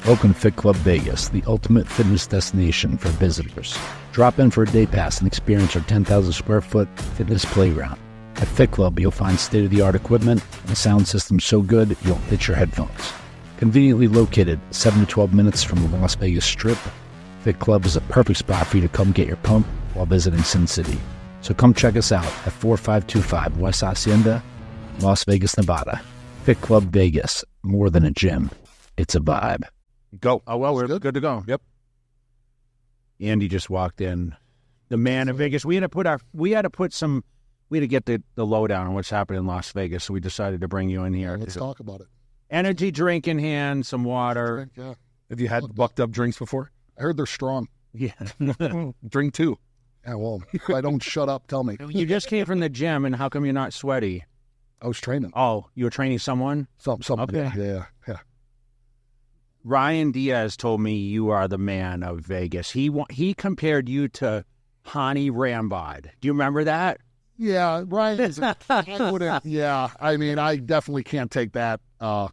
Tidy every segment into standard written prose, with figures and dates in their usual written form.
Welcome to Fit Club Vegas, the ultimate fitness destination for visitors. Drop in for a day pass and experience our 10,000 square foot fitness playground. At Fit Club, you'll find state-of-the-art equipment and a sound system so good you'll ditch your headphones. Conveniently located 7 to 12 minutes from the Las Vegas Strip, Fit Club is a perfect spot for you to come get your pump while visiting Sin City. So come check us out at 4525 West Hacienda, Las Vegas, Nevada. Fit Club Vegas, more than a gym, it's a vibe. Go. Oh, well, we're good to go. Yep. Andy just walked in. The man of Vegas. We had to get the lowdown on what's happening in Las Vegas, so we decided to bring you in here. Let's talk about it. Energy drink in hand, some water. Yeah. Have you had bucked up drinks before? I heard they're strong. Yeah. Drink two. Yeah, well, if I don't shut up, tell me. You just came from the gym, and how come you're not sweaty? I was training. Oh, you were training someone? Something. Okay. Yeah. Ryan Diaz told me you are the man of Vegas. He compared you to Hani Rambod. Do you remember that? Yeah, Ryan is I mean, I definitely can't take that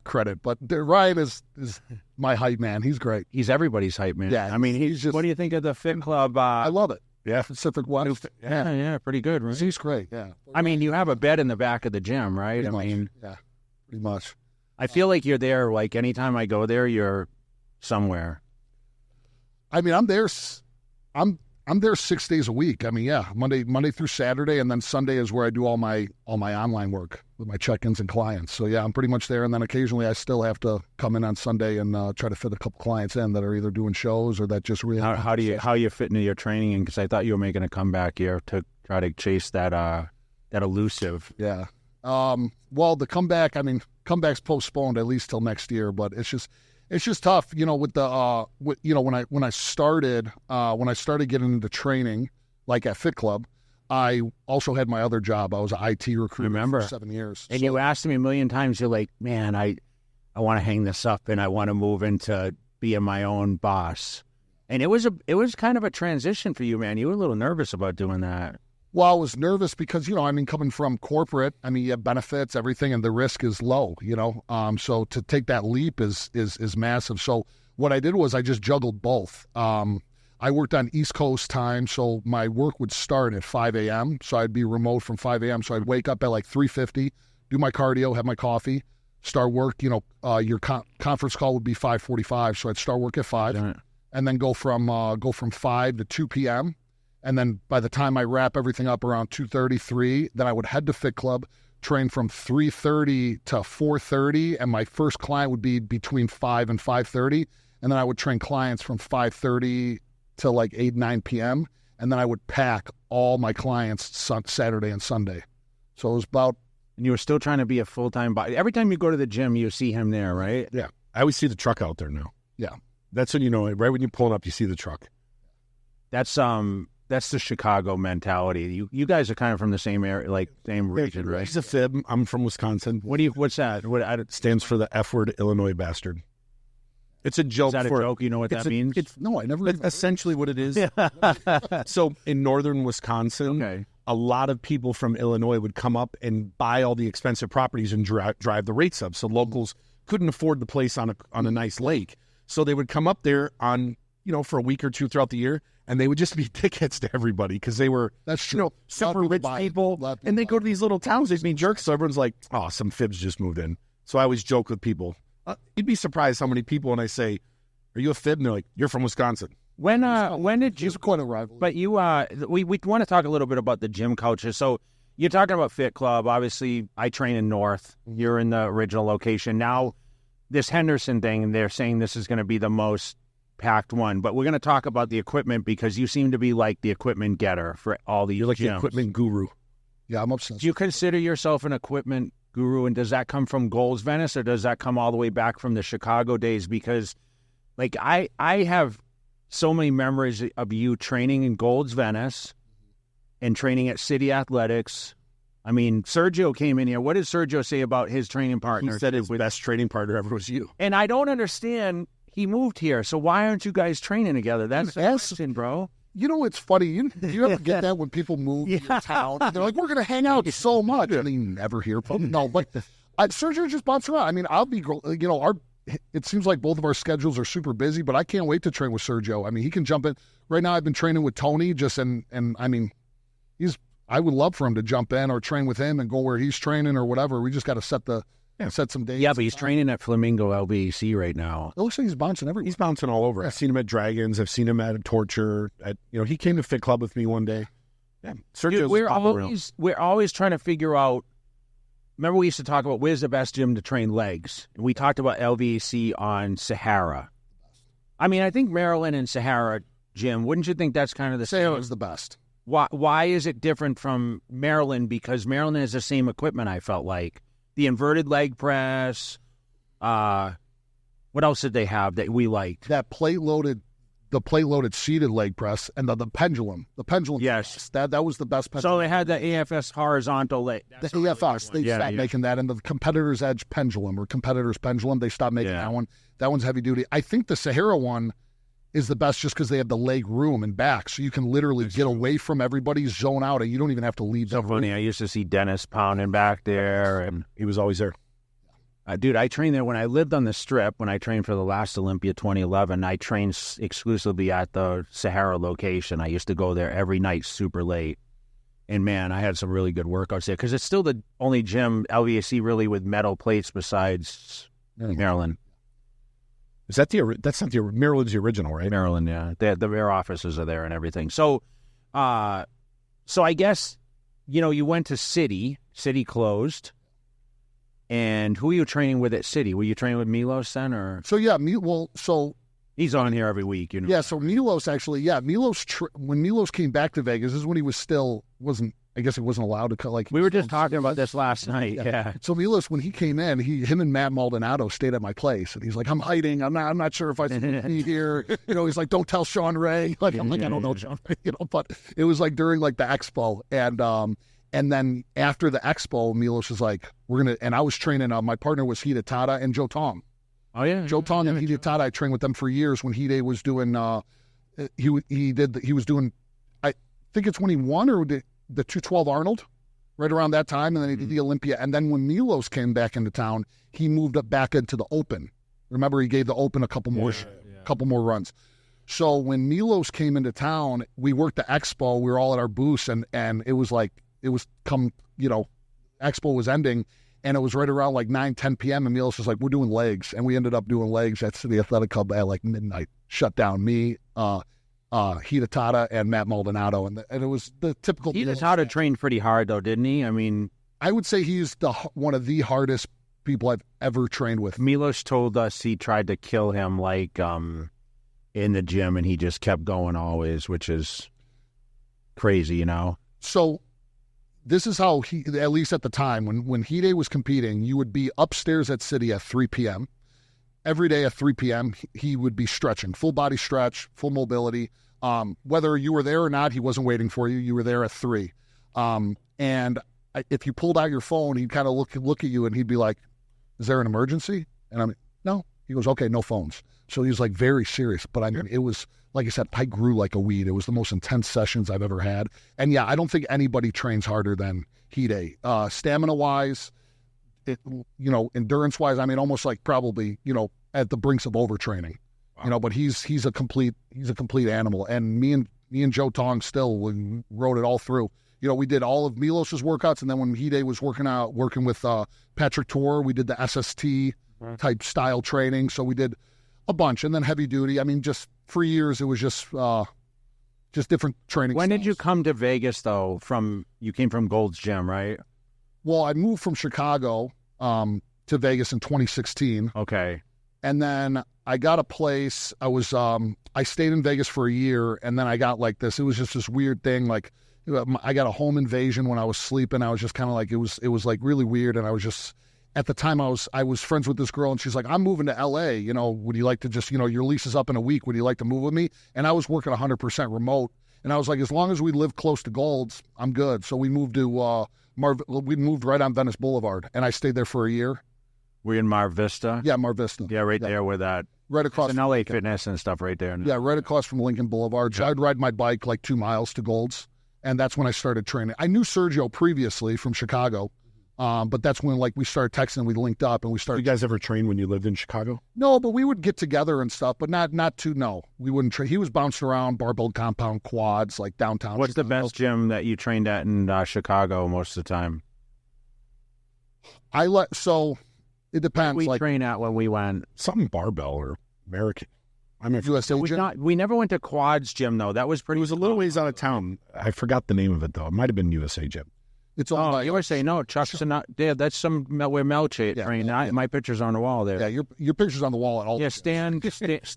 credit, but Ryan is my hype man. He's great. He's everybody's hype man. Yeah, I mean, he's just. What do you think of the Fit Club? I love it. Yeah. Pacific West. Yeah, pretty good, right? He's great, yeah. I mean, you have a bed in the back of the gym, right? Pretty much. mean, yeah, pretty much. I feel like you're there, like, anytime I go there, you're somewhere. I mean, I'm there 6 days a week. I mean, yeah, Monday through Saturday, and then Sunday is where I do all my online work with my check-ins and clients. So yeah, I'm pretty much there, and then occasionally I still have to come in on Sunday and try to fit a couple clients in that are either doing shows or that just really. How you fit into your training? Because I thought you were making a comeback here to try to chase that elusive. Yeah. Well, the comeback. I mean, comeback's postponed at least till next year, but it's just tough, you know, with the when I started getting into training, like at Fit Club, I also had my other job. I was an IT recruiter for 7 years. And you asked me a million times, you're like, man, I want to hang this up and I want to move into being my own boss. And it was kind of a transition for you, man. You were a little nervous about doing that. Well, I was nervous because, you know, I mean, coming from corporate, I mean, you have benefits, everything, and the risk is low, you know. So to take that leap is massive. So what I did was I just juggled both. I worked on East Coast time, so my work would start at 5 a.m., so I'd be remote from 5 a.m., so I'd wake up at like 3:50, do my cardio, have my coffee, start work. You know, your conference call would be 5:45, so I'd start work at 5, and then go from 5 to 2 p.m., and then by the time I wrap everything up around 2:33, then I would head to Fit Club, train from 3:30 to 4:30, and my first client would be between 5 and 5:30, and then I would train clients from 5:30 to like 8, 9 p.m., and then I would pack all my clients Saturday and Sunday. So it was about... And you were still trying to be a full-time body. Every time you go to the gym, you see him there, right? Yeah. I always see the truck out there now. Yeah. That's when you know, right when you're pulling up, you see the truck. That's the Chicago mentality. You guys are kind of from the same area, like same region, right? He's a fib. I'm from Wisconsin. What's that? It stands for the F-word, Illinois bastard. It's a joke. Is that a joke? You know what that means? No, I never. It's essentially what it is. So in northern Wisconsin, a lot of people from Illinois would come up and buy all the expensive properties and drive the rates up. So locals couldn't afford the place on a nice lake. So they would come up there on, you know, for a week or two throughout the year, and they would just be dickheads to everybody because they were, you know, super rich people. And they go to these little towns, they'd be jerks. So everyone's like, oh, some fibs just moved in. So I always joke with people. You'd be surprised how many people when I say, are you a fib? And they're like, you're from Wisconsin. When did you... It's quite a rivalry. But you, we want to talk a little bit about the gym culture. So you're talking about Fit Club. Obviously, I train in North. You're in the original location. Now, this Henderson thing, they're saying this is going to be the most packed one. But we're going to talk about the equipment because you seem to be like the equipment getter for all these You're like gyms. the equipment guru. Yeah, I'm obsessed. Do you consider yourself an equipment guru, and does that come from Gold's Venice, or does that come all the way back from the Chicago days? Because, like, I have so many memories of you training in Gold's Venice and training at City Athletics. I mean, Sergio came in here. What did Sergio say about his training partner? He said his best training partner ever was you. And I don't understand. He moved here, so why aren't you guys training together? That's the question, bro. You know, it's funny. You ever get that when people move to your town? They're like, we're going to hang out so much. And you never hear from them. No, but Sergio just bumps around. I mean, I'll be, you know, it seems like both of our schedules are super busy, but I can't wait to train with Sergio. I mean, he can jump in. Right now I've been training with Tony and I mean, I would love for him to jump in or train with him and go where he's training or whatever. We just got to set some dates. Yeah, but he's training at Flamingo LBC right now. It looks like he's bouncing everywhere. He's bouncing all over. I've seen him at Dragons. I've seen him at a Torture. He came to Fit Club with me one day. Yeah, Sergio's we're always trying to figure out. Remember, we used to talk about where's the best gym to train legs. And we talked about LVAC on Sahara. I mean, I think Maryland and Sahara gym. Wouldn't you think that's kind of the same? Sahara is the best. Why is it different from Maryland? Because Maryland has the same equipment, I felt like. The inverted leg press. What else did they have that we liked? The plate-loaded seated leg press and the pendulum. The pendulum. Yes. That was the best pendulum. So they had the AFS horizontal leg. The AFS, they stopped making that. And the competitor's edge pendulum or competitor's pendulum, they stopped making that one. That one's heavy duty. I think the Sahara one is the best just because they have the leg room and back. So you can literally get away from everybody, zone out, and you don't even have to leave. So funny. I used to see Dennis pounding back there, and he was always there. Dude, I trained there when I lived on the Strip. When I trained for the last Olympia 2011, I trained exclusively at the Sahara location. I used to go there every night super late. And, man, I had some really good workouts there because it's still the only gym, LVAC, really with metal plates besides Maryland. Is that that's not Maryland's the original, right? Maryland, yeah. Their offices are there and everything. So I guess, you went to City. City closed. And who are you training with at City? Were you training with Milos then, or? So yeah, he's on here every week, Yeah, so Milos actually, when Milos came back to Vegas, this is when he I guess he wasn't allowed to we were just talking about this last night. Yeah. So Milos, when he came in, him and Matt Maldonado stayed at my place, and he's like, "I'm hiding. I'm not sure if I should be here." He's like, "Don't tell Sean Ray." I'm like, "I don't know Sean Ray," But it was during the expo, and then after the expo, Milos was like, "We're gonna." And I was training. My partner was Hida Tada and Joe Tong. Oh yeah, Joe Tong and Hida Tada. I trained with them for years when Hida was doing. He was doing. I think it's when he won or the 212 Arnold, right around that time, and then he did the Olympia. And then when Milos came back into town, he moved up back into the Open. Remember, he gave the Open a couple more runs. So when Milos came into town, we worked the expo. We were all at our booths, and it was expo was ending, and it was right around 9-10 p.m. And Milos was like, "We're doing legs," and we ended up doing legs at City Athletic Club at midnight. Shut down me, Hida Tada, and Matt Maldonado, and it was the typical. Hida Tada trained pretty hard though, didn't he? I mean, I would say he's one of the hardest people I've ever trained with. Milos told us he tried to kill him in the gym, and he just kept going always, which is crazy, So this is how at least at the time, when Hide was competing, you would be upstairs at City at 3 p.m. Every day at 3 p.m., he would be stretching, full body stretch, full mobility. Whether you were there or not, he wasn't waiting for you. You were there at 3. And if you pulled out your phone, he'd kind of look at you, and he'd be like, "Is there an emergency?" And I'm like, "No." He goes, "Okay, no phones." So he was very serious. But I mean, it was, like I said, I grew like a weed. It was the most intense sessions I've ever had. And yeah, I don't think anybody trains harder than Hide. Stamina-wise, endurance-wise, I mean, almost probably, at the brinks of overtraining. Wow. But he's a complete animal. And me and Joe Tong still rode it all through. We did all of Milos's workouts, and then when Hide was working with Patrick Torr, we did the SST type style training. So we did a bunch, and then heavy duty. I mean, just for years, it was just different training. When styles. did you come to Vegas, though? You came from Gold's Gym, right? Well, I moved from Chicago to Vegas in 2016. Okay. And then I got a place. I stayed in Vegas for a year, and then I got this. It was just this weird thing. I got a home invasion when I was sleeping. I was just kind of it was really weird, and I was just. At the time, I was friends with this girl, and she's like, "I'm moving to L.A. Would you like to just, your lease is up in a week. Would you like to move with me?" And I was working 100% remote, and I was like, as long as we live close to Gold's, I'm good. So we moved to we moved right on Venice Boulevard, and I stayed there for a year. Were you in Mar Vista? Yeah, Mar Vista. Yeah, right there where that. Right across. It's an LA Fitness and stuff right there. Yeah, right across from Lincoln Boulevard. So I'd ride my bike 2 miles to Gold's, and that's when I started training. I knew Sergio previously from Chicago. But that's when like we started texting and we linked up and we started. You guys ever train when you lived in Chicago? No, but we would get together and stuff, but no. We wouldn't train. He was bouncing around barbell compound quads like downtown. What's Chicago. the best gym that you trained at in Chicago most of the time? So it depends. We like train at when we went. Something barbell or American. I mean, USA gym? We never went to Quads gym though. That was pretty. It was a little ways out of town. I forgot the name of it though. It might have been USA Gym. It's all by USA. No, Chuck's not. Yeah, that's where Melchett trained. My picture's on the wall there. Yeah, your picture's on the wall at all. Yeah, Stan.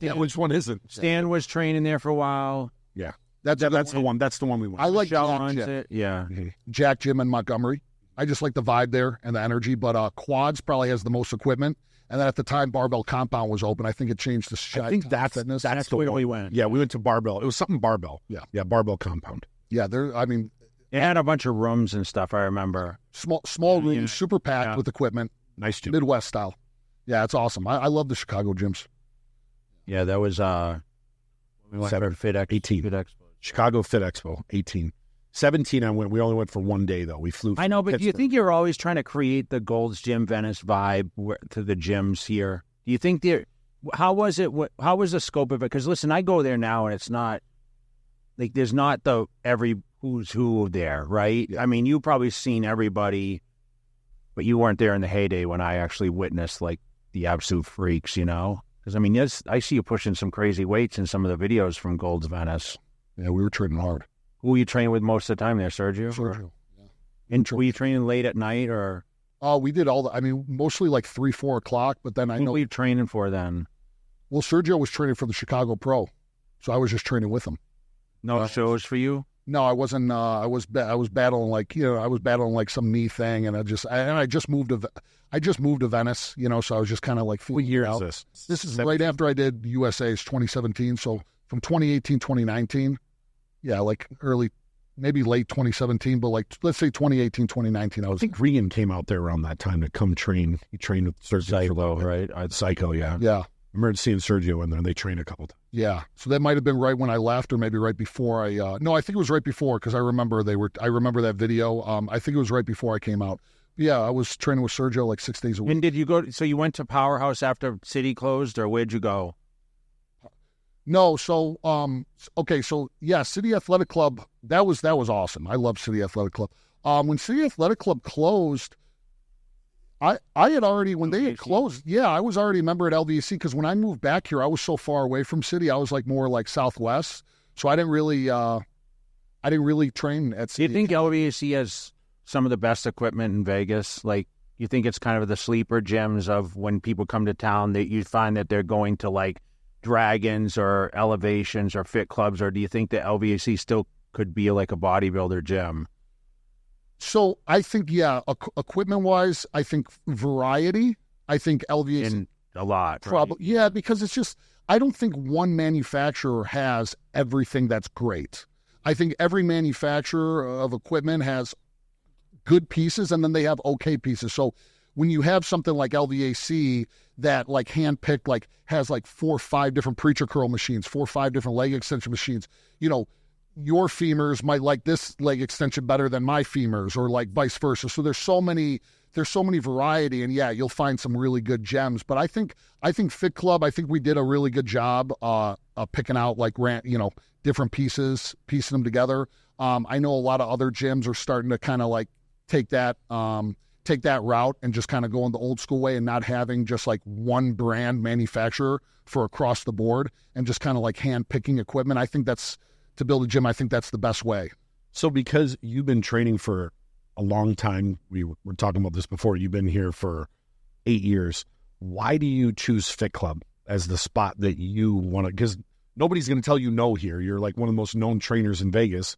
Yeah, which one isn't? Stan was training there for a while. Yeah, that's the one. That's the one we want. I like Jack Jack Gym. Yeah, Jack Gym in Montgomery. I just like the vibe there and the energy. But Quads probably has the most equipment. And then at the time, Barbell Compound was open. I think it changed to I think that's Fitness. that's where we went. Yeah, we went to Barbell. It was something Barbell. Yeah, Barbell Compound. Yeah, It had a bunch of rooms and stuff. I remember small rooms, super packed with equipment. Nice gym. Midwest style. Yeah, it's awesome. I love the Chicago gyms. Yeah, that was we went for Fit Expo. 18. Fit Expo. Chicago Fit Expo, 18. 17 I went. We only went for one day, though. We flew I know, but do you Pittsburgh. think you're always trying to create the Gold's Gym Venice vibe to the gyms here? Do you think how was it? How was the scope of it? Because listen, I go there now and it's not like there's not the every who's who there, right? Yeah. I mean, you probably seen everybody, but you weren't there in the heyday when I actually witnessed like the absolute freaks, you know? Because I mean, yes, I see you pushing some crazy weights in some of the videos from Gold's Venice. Yeah, we were training hard. Who were you training with most of the time there, Sergio? Sergio. Yeah. And were you training late at night or? Oh, we did mostly like 3, 4 o'clock, but then I Who know. were you training for then? Well, Sergio was training for the Chicago Pro, so I was just training with him. No shows for you? No, I wasn't. I was battling like some knee thing, and I just moved to Venice, so I was just kind of like What year out. is this? This is right after I did USA's 2017. So from 2018, 2019, yeah, like maybe late 2017, but like let's say 2018, 2019. I think Regan came out there around that time to come train. He trained with Sergio, Psycho, right? Psycho, yeah. Yeah. I remember seeing Sergio in there, and they trained a couple times. Yeah, so that might have been right when I left, or maybe right before no, I think it was right before because I remember that video. I think it was right before I came out. Yeah, I was training with Sergio like 6 days a week. And did you go? So you went to Powerhouse after City closed, or where'd you go? No, so okay, so yeah, City Athletic Club. That was awesome. I love City Athletic Club. When City Athletic Club closed, I had already when they had closed. Yeah, I was already a member at LVC because when I moved back here, I was so far away from City. I was like more like Southwest, so I didn't really train at City. Do you think LVC has some of the best equipment in Vegas? Like, you think it's kind of the sleeper gyms of when people come to town that you find that they're going to like Dragons or Elevations or Fit Clubs, or do you think that LVC still could be like a bodybuilder gym? So I think, yeah, equipment-wise, I think variety. I think LVC In a lot, probably, right? Yeah, because it's just I don't think one manufacturer has everything that's great. I think every manufacturer of equipment has good pieces, and then they have okay pieces. So when you have something like LVAC that like handpicked, like has like 4 or 5 different preacher curl machines, 4 or 5 different leg extension machines, your femurs might like this leg extension better than my femurs, or like vice versa. So there's so many variety, and yeah, you'll find some really good gems. But I think Fit Club, I think we did a really good job picking out like different pieces, piecing them together. I know a lot of other gyms are starting to kind of like take that route and just kind of go in the old school way and not having just like one brand manufacturer for across the board and just kind of like hand picking equipment. I think to build a gym, I think that's the best way. So because you've been training for a long time, we were talking about this before, you've been here for 8 years. Why do you choose Fit Club as the spot that you want to, because nobody's going to tell you no here. You're like one of the most known trainers in Vegas.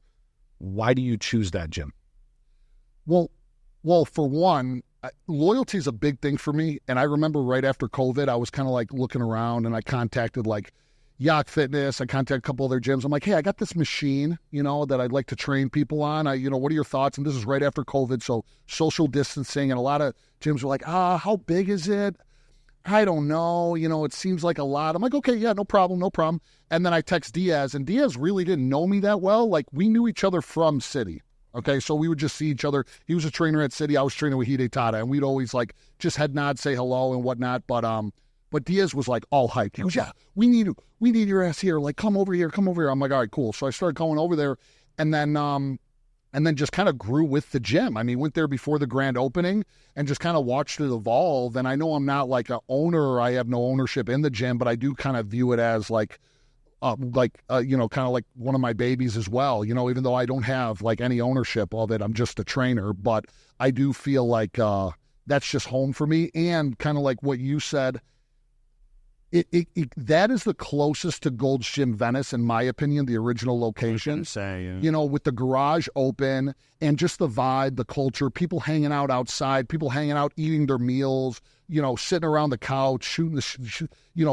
Why do you choose that gym? Well, for one, loyalty is a big thing for me. And I remember right after COVID, I was kind of like looking around and I contacted like Yacht Fitness. I contacted a couple other gyms. I'm like, hey, I got this machine, that I'd like to train people on. What are your thoughts? And this is right after COVID. So social distancing, and a lot of gyms were like, how big is it? I don't know. It seems like a lot. I'm like, okay, yeah, no problem. And then I text Diaz, and Diaz really didn't know me that well. Like, we knew each other from City. Okay, so we would just see each other. He was a trainer at City. I was training with Hidetada, and we'd always like just head nod, say hello and whatnot. But Diaz was like all hyped. He goes, "Yeah, we need your ass here. Like, come over here, come over here." I'm like, "All right, cool." So I started going over there, and then just kind of grew with the gym. I mean, went there before the grand opening and just kind of watched it evolve. And I know I'm not like an owner, or I have no ownership in the gym, but I do kind of view it as kind of like one of my babies as well. Even though I don't have like any ownership of it, I'm just a trainer. But I do feel like that's just home for me. And kind of like what you said, that is the closest to Gold's Gym Venice, in my opinion, the original location. With the garage open and just the vibe, the culture, people hanging out outside, people hanging out, eating their meals, sitting around the couch, shooting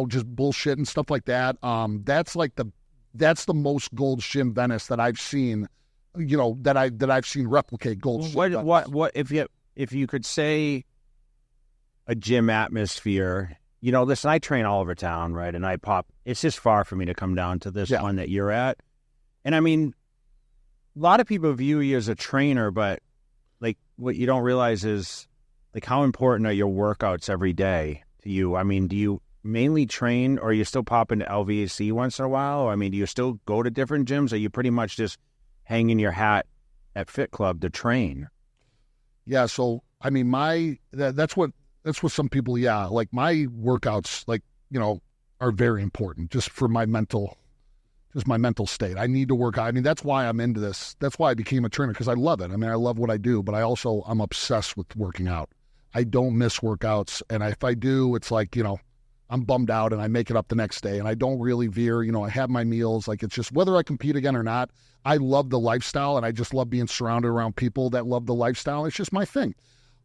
just bullshit and stuff like that. That's the most Gold's Gym Venice that I've seen, that I've seen replicate Gold's Gym Venice. What if you could say a gym atmosphere? Listen, I train all over town, right? And it's just far for me to come down to this one that you're at. And I mean, a lot of people view you as a trainer, but like what you don't realize is like how important are your workouts every day to you? I mean, do you mainly train, or you still pop into LVAC once in a while? Or, I mean, do you still go to different gyms? Or are you pretty much just hanging your hat at Fit Club to train? Yeah. So, I mean, that's what some people, like my workouts, are very important just for my mental state. I need to work out. I mean, that's why I'm into this. That's why I became a trainer, because I love it. I mean, I love what I do, but I'm obsessed with working out. I don't miss workouts. And if I do, it's like, I'm bummed out and I make it up the next day, and I don't really veer. I have my meals. Like, it's just whether I compete again or not, I love the lifestyle, and I just love being surrounded around people that love the lifestyle. It's just my thing.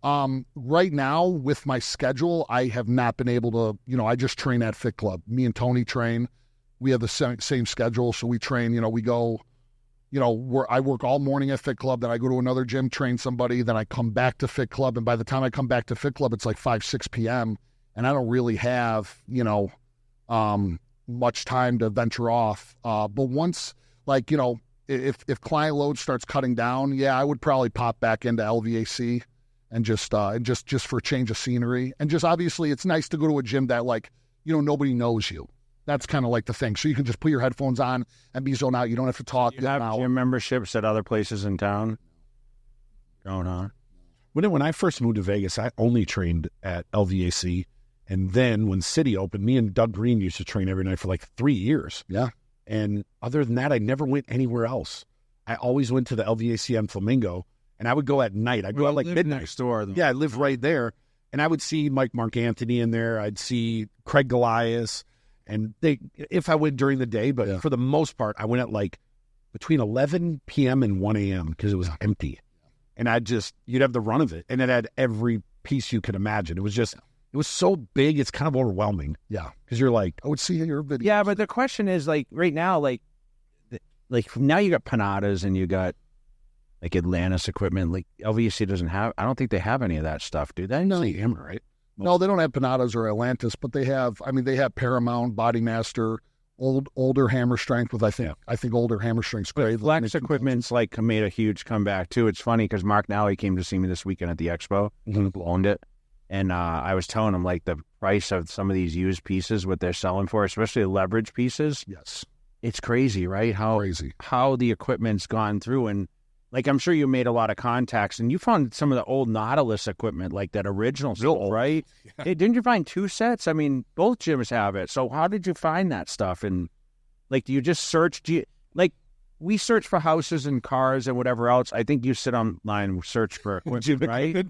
Right now with my schedule, I have not been able to, I just train at Fit Club. Me and Tony train. We have the same schedule. So we train, we go, I work all morning at Fit Club. Then I go to another gym, train somebody. Then I come back to Fit Club. And by the time I come back to Fit Club, it's like 5, 6 p.m. And I don't really have, much time to venture off. But once, if client load starts cutting down, I would probably pop back into LVAC. And just for a change of scenery. And just obviously it's nice to go to a gym that nobody knows you. That's kind of like the thing. So you can just put your headphones on and be zoned out. You don't have to talk. You have gym memberships at other places in town? Going on. When I first moved to Vegas, I only trained at LVAC. And then when City opened, me and Doug Green used to train every night for like 3 years. Yeah. And other than that, I never went anywhere else. I always went to the LVAC on Flamingo. And I would go at night. I'd go at like midnight. Next door. Yeah, I live right there. And I would see Mark Anthony in there. I'd see Craig Goliath. And if I went during the day, but for the most part, I went at like between 11 p.m. and 1 a.m. because it was empty. And you'd have the run of it. And it had every piece you could imagine. It was it was so big, it's kind of overwhelming. Yeah. Because you're like, I would see your video. Yeah, but the question is like right now, like now you got Panadas and you got like Atlantis equipment. Like LVC doesn't have, I don't think they have any of that stuff, do they? No. Hammer, right? No, they don't have Panadas or Atlantis, but they have Paramount, Bodymaster, older hammer strength with, I think older hammer strength's great. Flex equipment's like made a huge comeback too. It's funny because Mark Nally came to see me this weekend at the expo, owned it. And I was telling him like the price of some of these used pieces, what they're selling for, especially the leverage pieces. Yes. It's crazy, right? Crazy. How the equipment's gone through. And like, I'm sure you made a lot of contacts and you found some of the old Nautilus equipment, like that original stuff, right? Yeah. Hey, didn't you find 2 sets? I mean, both gyms have it. So how did you find that stuff? And like, do you just search? We search for houses and cars and whatever else. I think you sit online and search for equipment, right?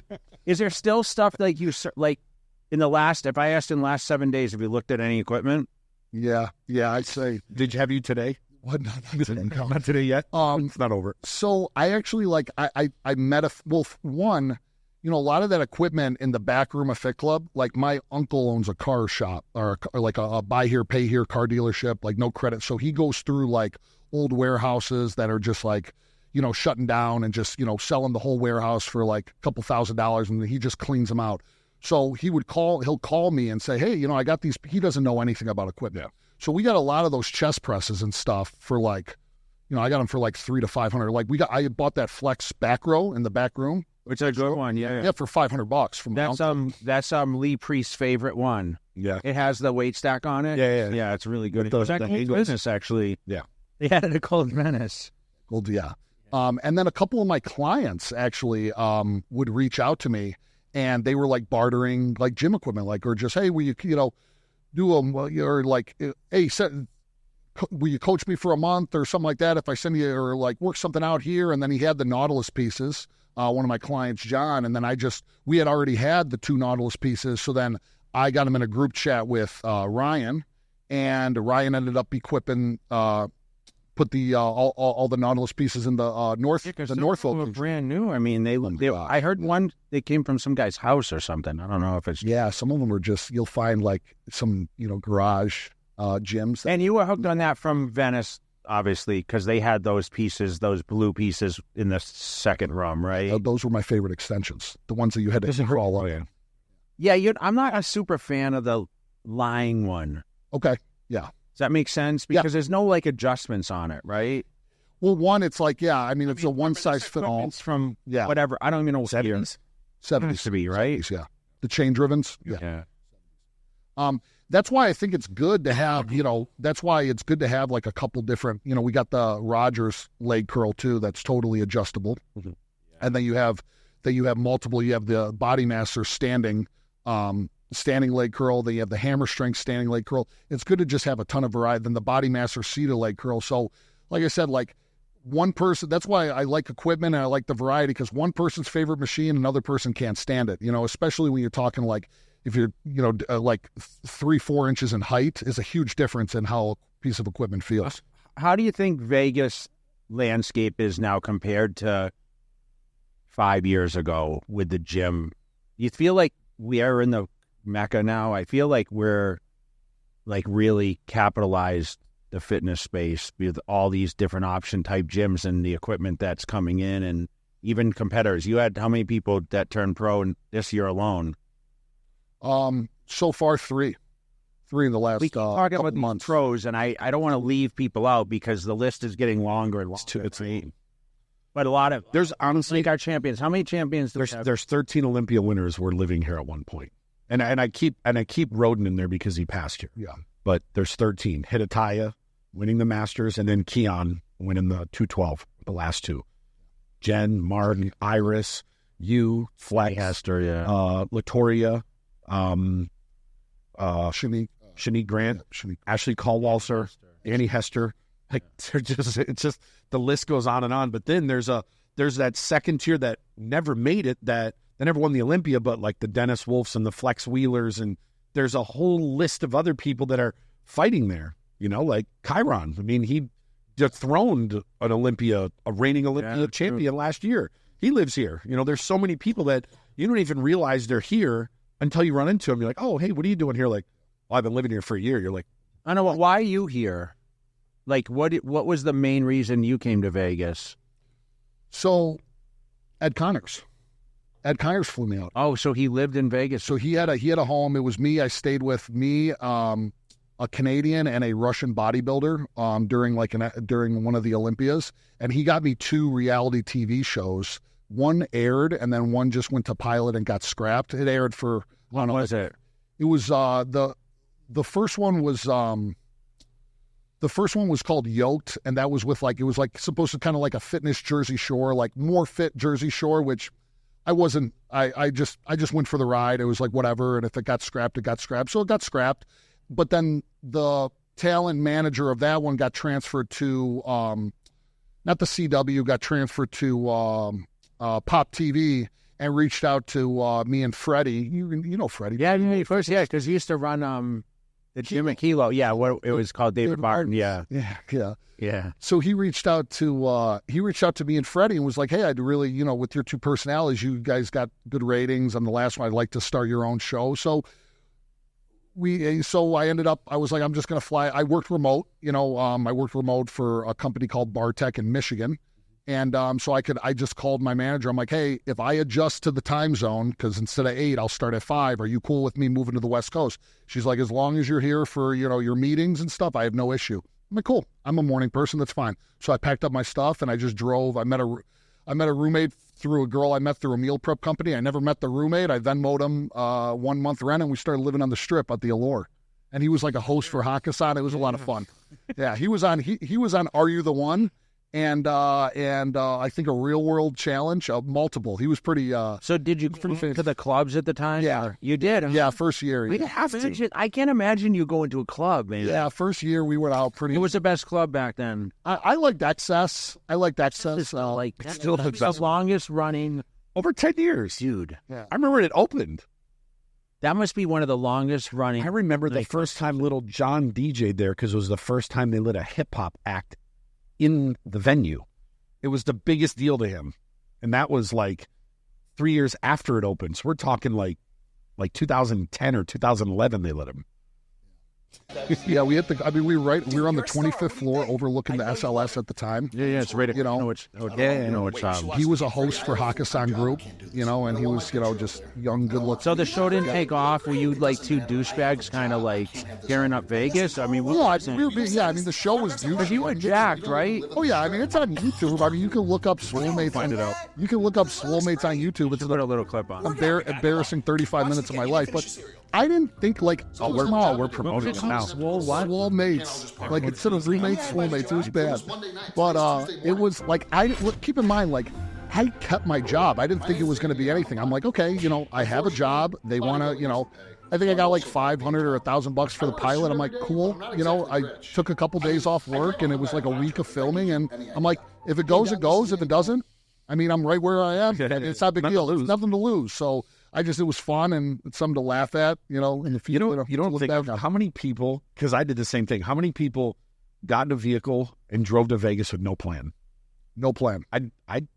Is there still stuff like like in the last, if I asked in the last 7 days, have you looked at any equipment? Yeah, I'd say. Have you today? What? Not today yet. It's not over. So I actually I met one, a lot of that equipment in the back room of Fit Club. Like my uncle owns a car shop or like a buy here, pay here car dealership, like no credit. So he goes through like old warehouses that are just like, shutting down and just, selling the whole warehouse for like a couple $1,000s, and he just cleans them out. So he'll call me and say, hey, I got these. He doesn't know anything about equipment. Yeah. So we got a lot of those chest presses and stuff for like, I got them for like $300 to $500. I bought that Flex back row in the back room. Which is a good one, yeah. Yeah, for $500 from that's Lee Priest's favorite one. Yeah. It has the weight stack on it. Yeah. It's really good. With the It was at Cold Business, actually. Yeah. They had it at Cold Venice. Yeah. And then a couple of my clients actually would reach out to me, and they were like bartering like gym equipment, or just, hey, will you do them, or like, hey, will you coach me for a month or something like that if I send you, or like work something out here? And then he had the Nautilus pieces, one of my clients, John, and then we had already had the 2 Nautilus pieces, so then I got him in a group chat with Ryan, and Ryan ended up equipping, put the all the Nautilus pieces in the Norfolk. Were brand new. I mean, I heard one, they came from some guy's house or something. I don't know if it's... Yeah, some of them are just, you'll find like some, garage gyms. And you were hooked on that from Venice, obviously, because they had those pieces, those blue pieces in the second room, right? Those were my favorite extensions, the ones that you had to crawl on. Yeah, I'm not a super fan of the lying one. Okay, yeah. Does that make sense? Because there's no like adjustments on it, right? Well, one, it's like, it's a one size fit all. It's from whatever. I don't even know what 70s. 70s to be, right? 70s, yeah. The chain drivens. Yeah. That's why I think it's good to have, that's why it's good to have like a couple different, we got the Rogers leg curl too. That's totally adjustable. Mm-hmm. And then you have multiple, you have the Body Master standing leg curl. Then you have the Hammer Strength standing leg curl. It's good to just have a ton of variety. Then the Body Master seated leg curl. So like I said, like one person, that's why I like equipment and I like the variety, because one person's favorite machine, another person can't stand it, especially when you're talking like, if you're, like 3-4 inches in height is a huge difference in how a piece of equipment feels. How do you think Vegas landscape is now compared to 5 years ago with the gym? You feel like we are in the Mecca now? I feel like we're like really capitalized the fitness space with all these different option type gyms and the equipment that's coming in, and even competitors. You had how many people that turned pro in this year alone? So far, 3 in the last couple months. Pros, and I don't want to leave people out because the list is getting longer and longer. It's 8. But a lot of there's honestly like our champions. How many champions? There's 13 Olympia winners were living here at one point, and I keep Roden in there because he passed here. Yeah, but there's 13. Hidataya winning the Masters, and then Keon winning the 212, the last 2. Jen, Mark, Iris, you, Flex, Hester, Latoria. Shanique Grant, Ashley Caldwalser, Annie Hester. Like it's just the list goes on and on. But then there's that second tier that never made it, that they never won the Olympia, but like the Dennis Wolfs and the Flex Wheelers, and there's a whole list of other people that are fighting there. Like Chiron. I mean, he dethroned a reigning Olympia champion last year. He lives here. There's so many people that you don't even realize they're here until you run into them. You're like, oh, hey, what are you doing here? Like, well, I've been living here for a year. You're like, I know. Why are you here? Like, what was the main reason you came to Vegas? So, Ed Connors flew me out. Oh, so he lived in Vegas. So he had a home. It was me. I stayed with me, a Canadian and a Russian bodybuilder during one of the Olympias, and he got me 2 reality TV shows. One aired, and then one just went to pilot and got scrapped. It aired for... What was it? It was the first one was called Yoked, and that was with it was like supposed to kind of like a fitness Jersey Shore, like more fit Jersey Shore, which I wasn't. I just went for the ride. It was like whatever, and if it got scrapped, it got scrapped. So it got scrapped. But then the talent manager of that one got transferred to not the CW, got transferred to Pop TV, and reached out to me and Freddie. You know Freddie. Yeah, of course, yeah, because he used to run the gym at Kilo. Yeah, what it was called, David Martin. Yeah. So he reached out to me and Freddie and was like, hey, I'd really, with your 2 personalities, you guys got good ratings. I'm the last one. I'd like to start your own show. So I ended up, I was like, I'm just going to fly. I worked remote, I worked remote for a company called Bartech in Michigan. And so I just called my manager. I'm like, hey, if I adjust to the time zone, because instead of 8, I'll start at 5. Are you cool with me moving to the West Coast? She's like, as long as you're here for, your meetings and stuff, I have no issue. I'm like, cool. I'm a morning person. That's fine. So I packed up my stuff and I just drove. I met a roommate through a girl I met through a meal prep company. I never met the roommate. I Venmo'd him 1 month rent, and we started living on the Strip at the Allure. And he was like a host for Hakkasan. It was a lot of fun. Yeah, he was on Are You the One? And I think a Real World Challenge, multiple. He was pretty. So did you go to the clubs at the time? Yeah, you did. Huh? Yeah, first year. We have to. I can't imagine you going to a club, man. Yeah, first year we went out pretty. It was the best club back then. I liked Excess. That's still the longest running over 10 years, dude. Yeah. I remember it opened. That must be one of the longest running. I remember the first time Little John DJ'd there because it was the first time they let a hip hop act in the venue. It was the biggest deal to him. And that was like 3 years after it opened. So we're talking like 2010 or 2011 they let him. Yeah, we were on the 25th floor overlooking the SLS at the time. Yeah, it's right. You know, he was a host for Hakkasan Group, and he was, just young, good looking. So the show didn't take off. Were you like two douchebags kind of like tearing up Vegas? I mean, the show was douche. Because you were jacked, right? Oh yeah, I mean, it's on YouTube. I mean, you can look up Swole Find it out. You can look up Swole Mates on YouTube. It's a little clip on. Embarrassing 35 minutes of my life, but I didn't think we're promoting it now. Swole Mates. Like instead of roommates, Swole Mates. It was bad. But it was like, keep in mind, like, I kept my job. I didn't think it was going to be anything. I'm like, okay, I have a job. They want to, I think I got like $500 or $1,000 for the pilot. I'm like, cool. I took a couple days off work and it was like a week of filming. And I'm like, if it goes, it goes. If it doesn't, I mean, I'm right where I am. It's not a big deal. It's nothing to lose. So it was fun and it's something to laugh at, in the future. You don't think how many people, because I did the same thing, how many people got in a vehicle and drove to Vegas with no plan? No plan.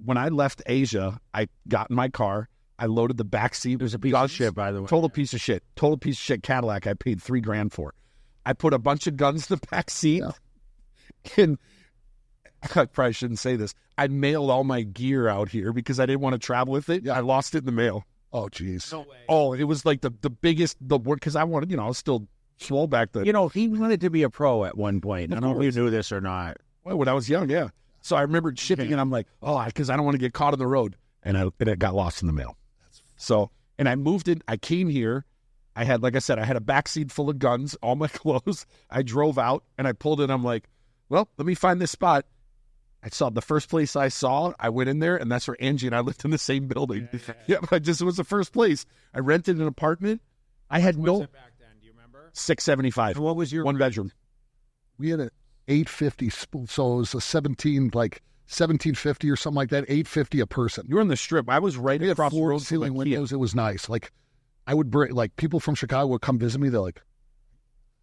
When I left Asia, I got in my car, I loaded the back seat. It was a piece of shit, by the way. Total piece of shit Cadillac I paid $3,000 for. I put a bunch of guns in the back seat, and I probably shouldn't say this. I mailed all my gear out here because I didn't want to travel with it. I lost it in the mail. Oh, geez. No way. Oh, it was like the biggest, because I wanted, I was still swole back then. He wanted to be a pro at one point. I don't know if you knew this or not. Well, when I was young, yeah. So I remember shipping and I'm like, because I don't want to get caught on the road. And it got lost in the mail. So, and I moved it. I came here. I had, like I said, I had a backseat full of guns, all my clothes. I drove out and I pulled in. I'm like, well, let me find this spot. I saw the first place I saw. I went in there, and that's where Angie and I lived in the same building. Yeah, it was the first place. I rented an apartment. I had What was it back then? Do you remember? $675. What was your one bedroom? We had an $850, so it was a 1750 or something like that. $850 a person. You were on the Strip. I was right across the road. Ceiling windows. It was nice. Like I would bring, like people from Chicago would come visit me. They're like,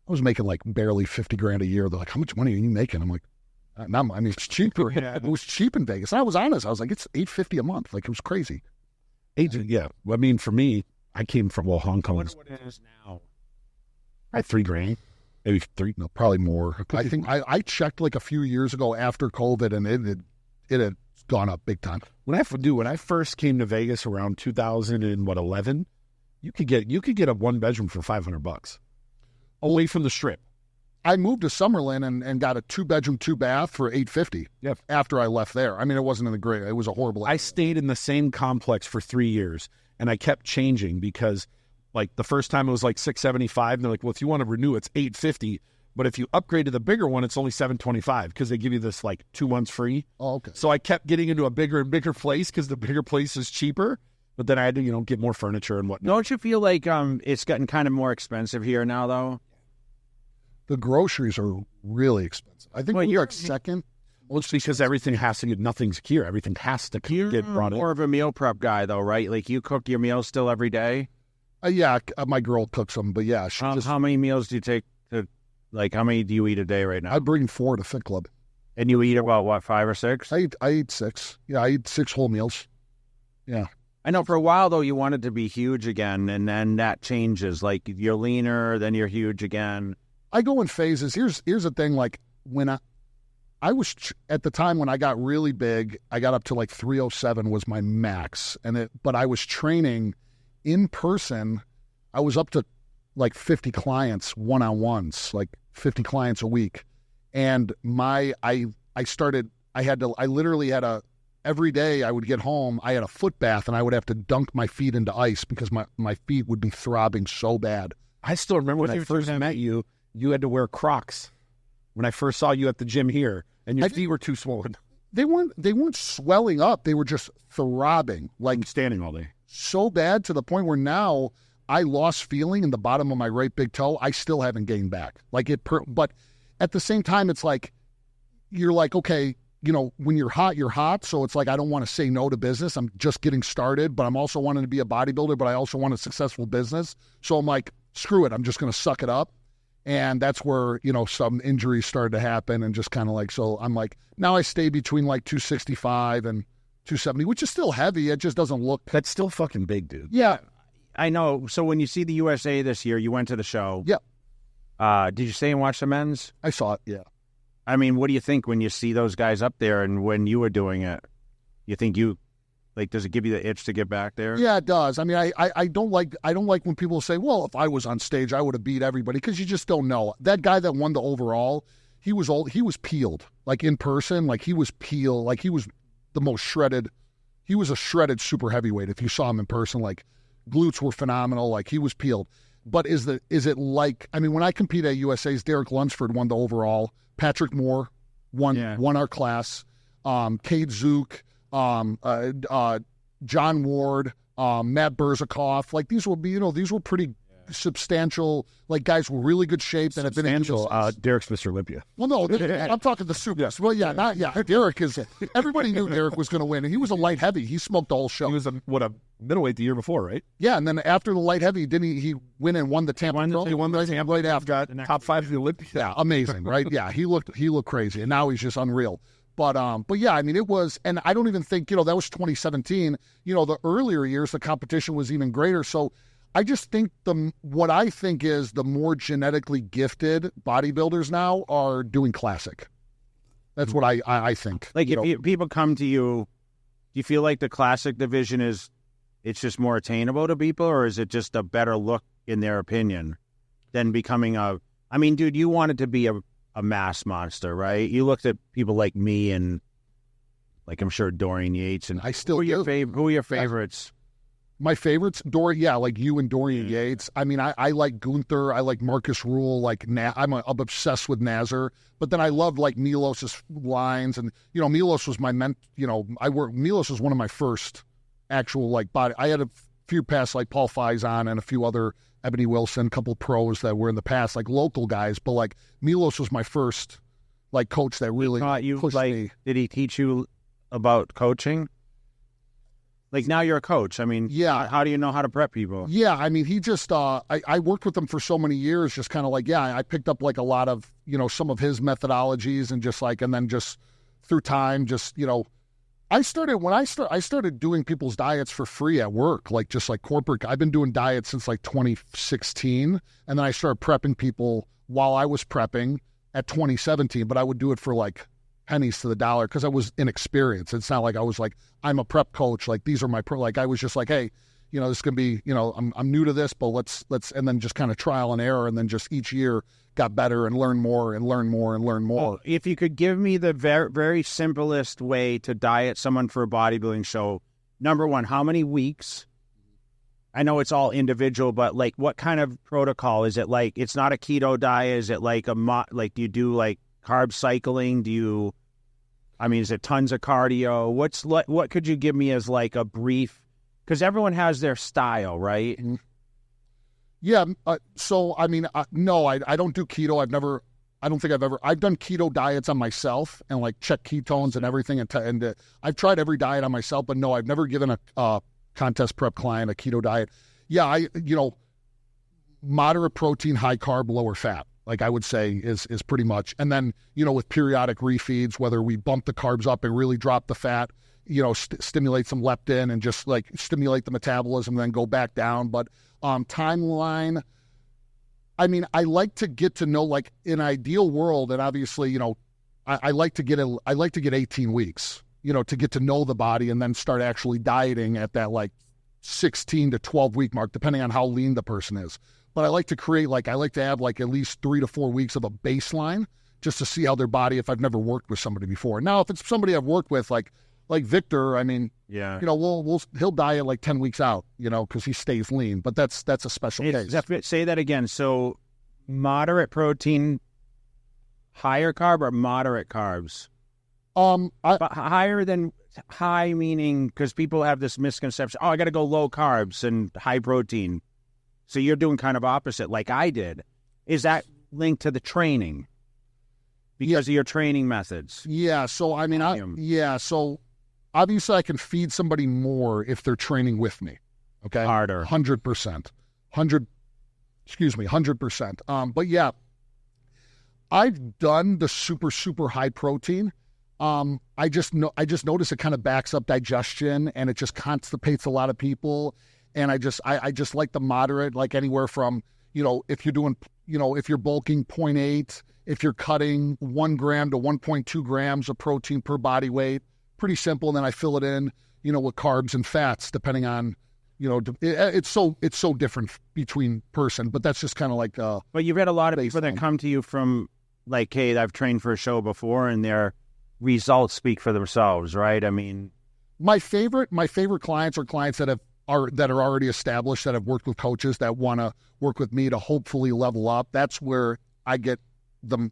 I was making like barely $50,000 a year. They're like, how much money are you making? I'm like, it's cheaper. It was cheap in Vegas. And I was honest. I was like, it's $850 a month. Like, it was crazy. Yeah. Well, I mean, for me, I came from Hong Kong. What it is now? I had $3,000, maybe $3. No, probably more. I think I checked like a few years ago after COVID, and it had gone up big time. When I first came to Vegas around 2011, you could get a one bedroom for $500 away from the Strip. I moved to Summerlin and got a 2-bedroom, 2-bath for $850. Yep. After I left there. I mean, it wasn't in the great. It was a horrible. I stayed in the same complex for 3 years, and I kept changing because, like, the first time it was like $675, and they're like, well, if you want to renew, it's $850. But if you upgrade to the bigger one, it's only $725 because they give you this like 2 months free. Oh, okay. So I kept getting into a bigger and bigger place because the bigger place is cheaper. But then I had to, get more furniture and whatnot. Don't you feel like it's gotten kind of more expensive here now, though? The groceries are really expensive. I think we're like second. Well, it's because everything has to get, nothing's here. Everything has to get brought in. More of a meal prep guy, though, right? Like you cook your meals still every day? Yeah, my girl cooks them, but yeah. How many meals do you take to, like, how many do you eat a day right now? I bring 4 to Fit Club. And you eat about, what, 5 or 6? I eat 6. Yeah, I eat 6 whole meals. Yeah. I know for a while, though, you wanted to be huge again, and then that changes. Like, you're leaner, then you're huge again. I go in phases. Here's the thing. Like, when I was, at the time when I got really big, I got up to like 307 was my max. But I was training in person. I was up to like 50 clients, one-on-ones, like 50 clients a week. And I literally had every day I would get home, I had a foot bath and I would have to dunk my feet into ice because my feet would be throbbing so bad. I still remember when I first met you, you had to wear Crocs. When I first saw you at the gym here, and your feet were too swollen. They weren't swelling up. They were just throbbing, like standing all day. So bad to the point where now I lost feeling in the bottom of my right big toe. I still haven't gained back. But at the same time, it's like, you're like, okay, you know, when you're hot, you're hot. So it's like, I don't want to say no to business. I'm just getting started, but I'm also wanting to be a bodybuilder, but I also want a successful business. So I'm like, screw it. I'm just going to suck it up. And that's where, you know, some injuries started to happen and just kind of like, so I'm like, now I stay between like 265 and 270, which is still heavy. It just doesn't look. That's still fucking big, dude. Yeah. I know. So when you see the USA this year, you went to the show. Yeah. Did you stay and watch the men's? I saw it. Yeah. I mean, what do you think when you see those guys up there and when you were doing it? You think does it give you the itch to get back there? Yeah, it does. I mean, I don't like when people say, well, if I was on stage, I would have beat everybody, because you just don't know. That guy that won the overall, he was peeled, like in person, like he was peeled, like he was the most shredded. He was a shredded super heavyweight. If you saw him in person, like glutes were phenomenal, like he was peeled. But is it like, I mean, when I compete at USA's, Derek Lunsford won the overall, Patrick Moore won our class, Cade Zook, John Ward, Matt Berzikoff, like these were pretty substantial, like guys were really good shape that have been in Derek's Mr. Olympia. Well, no, I'm talking the super. Yes. Well, Derek is. Everybody knew Derek was going to win, and he was a light heavy. He smoked the whole show. He was a middleweight the year before, right? Yeah, and then after the light heavy, didn't he won the Tampa? He won the Tampa right after. Got top 5 of the Olympia. Yeah, amazing, right? Yeah, he looked crazy, and now he's just unreal. But yeah, I mean, it was, and I don't even think, that was 2017. The earlier years, the competition was even greater. So I just think what I think is the more genetically gifted bodybuilders now are doing classic. That's what I think. Like if people come to you, do you feel like the classic division it's just more attainable to people, or is it just a better look in their opinion than becoming I mean, dude, you wanted to be a mass monster, right? You looked at people like me and like I'm sure Dorian Yates, and I still who are your favorites? My favorites, like you and Dorian Yates. I mean, I like Gunther. I like Marcus Rule. Like I'm obsessed with But then I loved like Milos's lines, and Milos was Milos was one of my first actual like body. I had a few past like Paul Faison and a few other Ebony Wilson, a couple pros that were in the past, like local guys. But like Milos was my first like coach that really pushed me. Did he teach you about coaching? Like now you're a coach. I mean, yeah. How do you know how to prep people? Yeah, I mean, he just, I worked with him for so many years, just kind of like, I picked up like a lot of, some of his methodologies and just like, and then just through time, just, I started doing people's diets for free at work, like just like corporate. I've been doing diets since like 2016. And then I started prepping people while I was prepping at 2017, but I would do it for like pennies to the dollar because I was inexperienced. It's not like I was like, I'm a prep coach. Like these are my like I was just like, hey, this can be, I'm new to this, but let's, and then just kind of trial and error. And then just each year got better and learn more and learn more and learn more. Well, if you could give me the very, very simplest way to diet someone for a bodybuilding show, number one, how many weeks? I know it's all individual, but like what kind of protocol? Is it like, it's not a keto diet? Is it like do you do like carb cycling? Is it tons of cardio? What could you give me as like a brief, because everyone has their style, right? Mm-hmm. Yeah. So, I mean, no, I don't do keto. I've done keto diets on myself and like check ketones and everything. And I've tried every diet on myself, but no, I've never given a contest prep client a keto diet. Yeah. Moderate protein, high carb, lower fat, like I would say is pretty much. And then, with periodic refeeds, whether we bump the carbs up and really drop the fat, stimulate some leptin and just like stimulate the metabolism, then go back down. But timeline, I mean, I like to get to know, like in an ideal world, and obviously, I like to get 18 weeks, to get to know the body and then start actually dieting at that like 16 to 12 week mark, depending on how lean the person is. But I like to have like at least 3 to 4 weeks of a baseline just to see how their body, if I've never worked with somebody before. Now, if it's somebody I've worked with, like Victor, I mean, yeah, he'll diet like 10 weeks out, because he stays lean, but that's a special case. Say that again. So moderate protein, higher carb, or moderate carbs? But higher than high, meaning, because people have this misconception, I got to go low carbs and high protein. So you're doing kind of opposite, like I did. Is that linked to the training? Because of your training methods? Yeah. So, I mean, so obviously I can feed somebody more if they're training with me. Okay. Harder. 100%. 100%. But yeah, I've done the super, super high protein. I just notice it kind of backs up digestion, and it just constipates a lot of people. And I just like the moderate, like anywhere from, if you're doing, if you're bulking 0.8, if you're cutting 1 gram to 1.2 grams of protein per body weight, pretty simple. And then I fill it in, with carbs and fats, depending on, it's so different between person, but that's just kind of like, but you've had a lot of people that come to you from like, hey, I've trained for a show before, and their results speak for themselves, right? I mean, my favorite clients are clients that are already established, that have worked with coaches that want to work with me to hopefully level up. That's where I get them.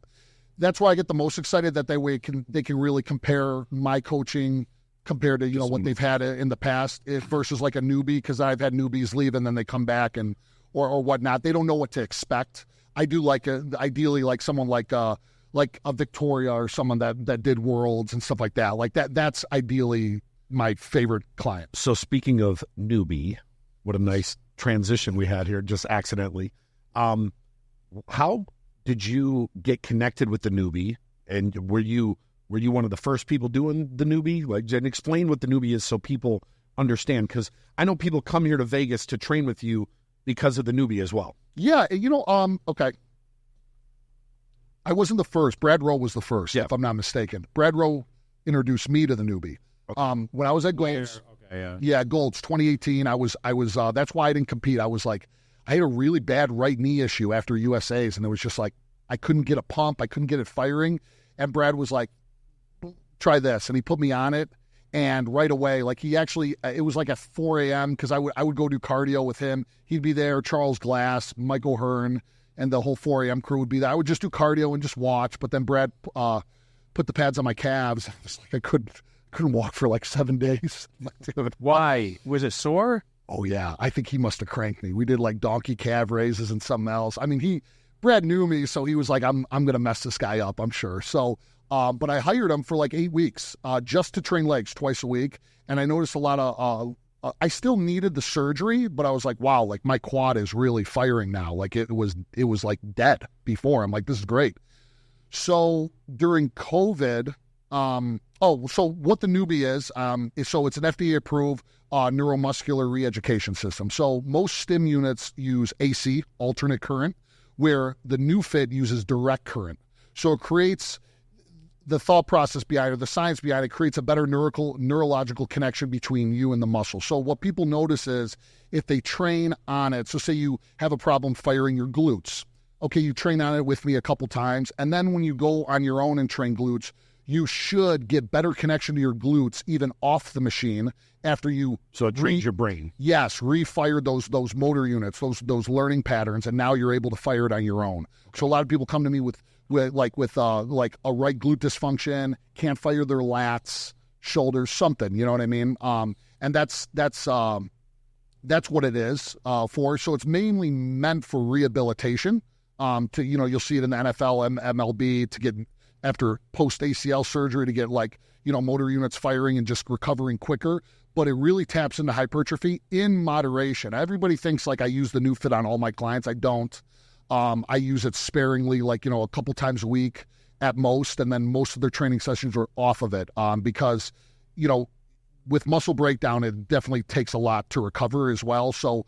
That's why I get the most excited, that they can really compare my coaching compared to what they've had in the past versus like a newbie, because I've had newbies leave and then they come back or whatnot. They don't know what to expect. I do ideally like someone like a Victoria, or someone that did worlds and stuff like that. Like that's ideally my favorite client. So speaking of newbie, what a nice transition we had here, just accidentally. How did you get connected with the newbie? And were you one of the first people doing the newbie? Like, and explain what the newbie is so people understand, because I know people come here to Vegas to train with you because of the newbie as well. Yeah, okay. I wasn't the first. Brad Rowe was the first, if I'm not mistaken. Brad Rowe introduced me to the newbie. Okay. When I was at Golds, Golds 2018, I was. That's why I didn't compete. I was like, I had a really bad right knee issue after USA's, and it was just like I couldn't get a pump, I couldn't get it firing, and Brad was like, try this, and he put me on it, and right away, like he actually, it was like at 4 a.m. because I would go do cardio with him. He'd be there, Charles Glass, Michael Hearn, and the whole 4 a.m. crew would be there. I would just do cardio and just watch, but then Brad put the pads on my calves. It was like I couldn't walk for like 7 days. Why? Was it sore? Oh yeah, I think he must have cranked me. We did like donkey calf raises and something else. I mean, Brad knew me, so he was like, I'm gonna mess this guy up, I'm sure. So, but I hired him for like 8 weeks just to train legs twice a week, and I noticed a lot of. I still needed the surgery, but I was like, wow, like my quad is really firing now. Like it was like dead before. I'm like, this is great. So during COVID, so what the newbie is so it's an FDA approved neuromuscular re-education system. So most stim units use AC, alternate current, where the new fit uses direct current. So it creates the thought process behind it, the science behind it, creates a better neurological connection between you and the muscle. So what people notice is if they train on it, so say you have a problem firing your glutes. Okay, you train on it with me a couple times, and then when you go on your own and train glutes, you should get better connection to your glutes even off the machine after you. So it trains your brain. Yes, refire those motor units, those learning patterns, and now you're able to fire it on your own. Okay. So a lot of people come to me with a right glute dysfunction, can't fire their lats, shoulders, something. You know what I mean? And that's what it is for. So it's mainly meant for rehabilitation. You'll see it in the NFL, MLB to get after post ACL surgery to get motor units firing and just recovering quicker. But it really taps into hypertrophy in moderation. Everybody thinks like I use the new fit on all my clients. I don't. I use it sparingly, a couple times a week at most, and then most of their training sessions are off of it because, with muscle breakdown, it definitely takes a lot to recover as well. So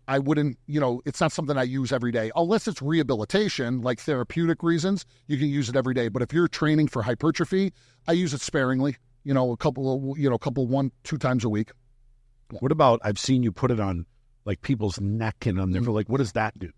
I wouldn't, it's not something I use every day unless it's rehabilitation, like therapeutic reasons. You can use it every day. But if you're training for hypertrophy, I use it sparingly, a couple 1-2 times a week. What about, I've seen you put it on like people's neck and on there, what does that do?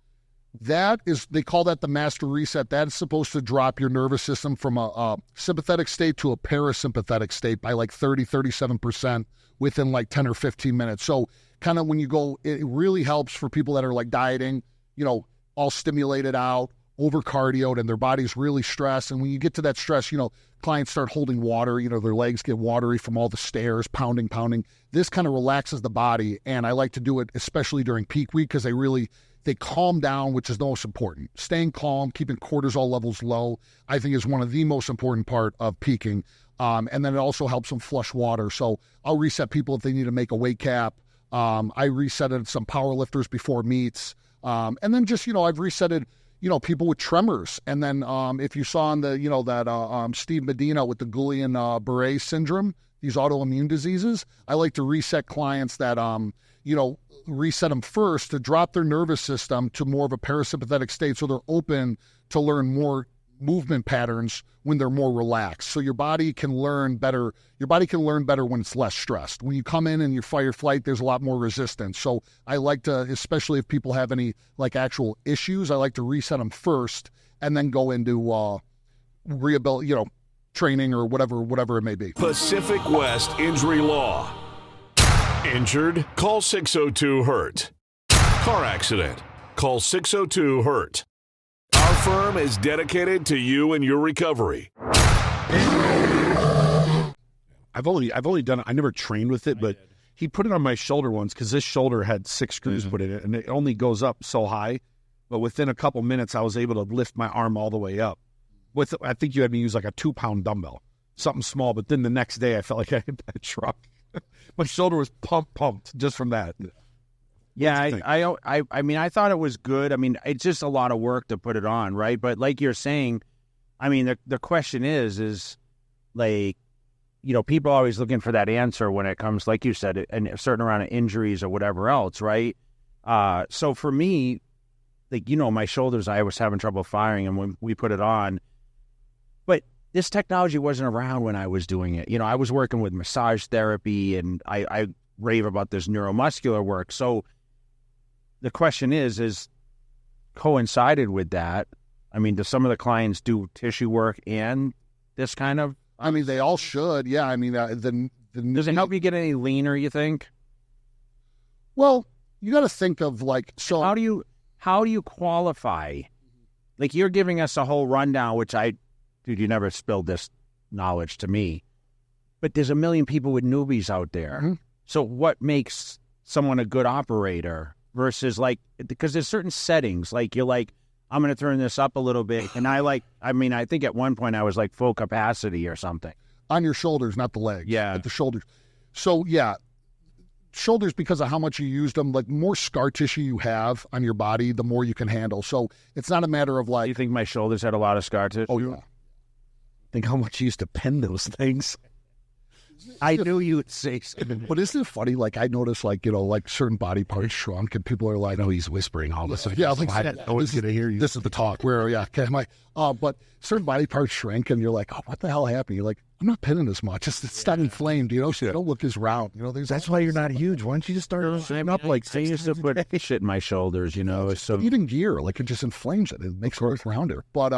That is, they call that the master reset. That is supposed to drop your nervous system from a sympathetic state to a parasympathetic state by like 37% within like 10 or 15 minutes. So kind of when you go, it really helps for people that are like dieting, all stimulated out, over cardioed, and their body's really stressed. And when you get to that stress, clients start holding water, their legs get watery from all the stairs, pounding. This kind of relaxes the body. And I like to do it, especially during peak week, because they calm down, which is the most important. Staying calm, keeping cortisol levels low, I think is one of the most important part of peaking. And then it also helps them flush water. So I'll reset people if they need to make a weight cap. I resetted some power lifters before meets. And then just, I've resetted, people with tremors. And then if you saw on the, that Steve Medina with the Guillain-Barré syndrome, these autoimmune diseases, I like to reset clients that, reset them first to drop their nervous system to more of a parasympathetic state so they're open to learn more movement patterns when they're more relaxed. So your body can learn better. Your body can learn better when it's less stressed. When you come in and you fight or flight, there's a lot more resistance. So I like to, especially if people have any like actual issues, I like to reset them first and then go into rehabilitation, training or whatever it may be. Pacific West Injury Law. Injured? Call 602-HURT. Car accident? Call 602-HURT. Our firm is dedicated to you and your recovery. I've only done it. I never trained with it, but he put it on my shoulder once because this shoulder had 6 screws put in it, and it only goes up so high. But within a couple minutes, I was able to lift my arm all the way up. I think you had me use like a 2-pound dumbbell, something small. But then the next day, I felt like I hit that truck. My shoulder was pumped just from that. Yeah, I mean, I thought it was good. I mean, it's just a lot of work to put it on, right? But like you're saying, I mean, the question is like, people are always looking for that answer when it comes, like you said, a certain amount of injuries or whatever else, right? So for me, like, my shoulders, I was having trouble firing, and when we put it on, but this technology wasn't around when I was doing it. I was working with massage therapy, and I rave about this neuromuscular work. So the question is coincided with that. I mean, do some of the clients do tissue work and this kind of? I mean, they all should. Yeah. I mean, does it help you get any leaner, you think? Well, you got to think of like, so how do you qualify? Like, you're giving us a whole rundown, which dude, you never spilled this knowledge to me, but there's a million people with newbies out there. Mm-hmm. So what makes someone a good operator versus because there's certain settings, like you're like, I'm going to turn this up a little bit. And I think at one point I was like full capacity or something. On your shoulders, not the legs. Yeah. At the shoulders. So yeah, shoulders, because of how much you use them, like more scar tissue you have on your body, the more you can handle. So it's not a matter of like. You think my shoulders had a lot of scar tissue? Oh, yeah. Think how much you used to pen those things. I knew you would say something. But isn't it funny? Like, I noticed, like, like certain body parts shrunk, and people are like, "No, he's whispering all this." Yeah, like, no one's gonna hear you. This is the talk. But certain body parts shrink, and you're like, "Oh, what the hell happened?" You're like, "I'm not pinning as much. It's not inflamed. So you don't look as round. That's why you're not huge. Why don't you just start shaping up like I used to put shit in my shoulders? So even gear, like, it just inflames it. It makes it rounder. But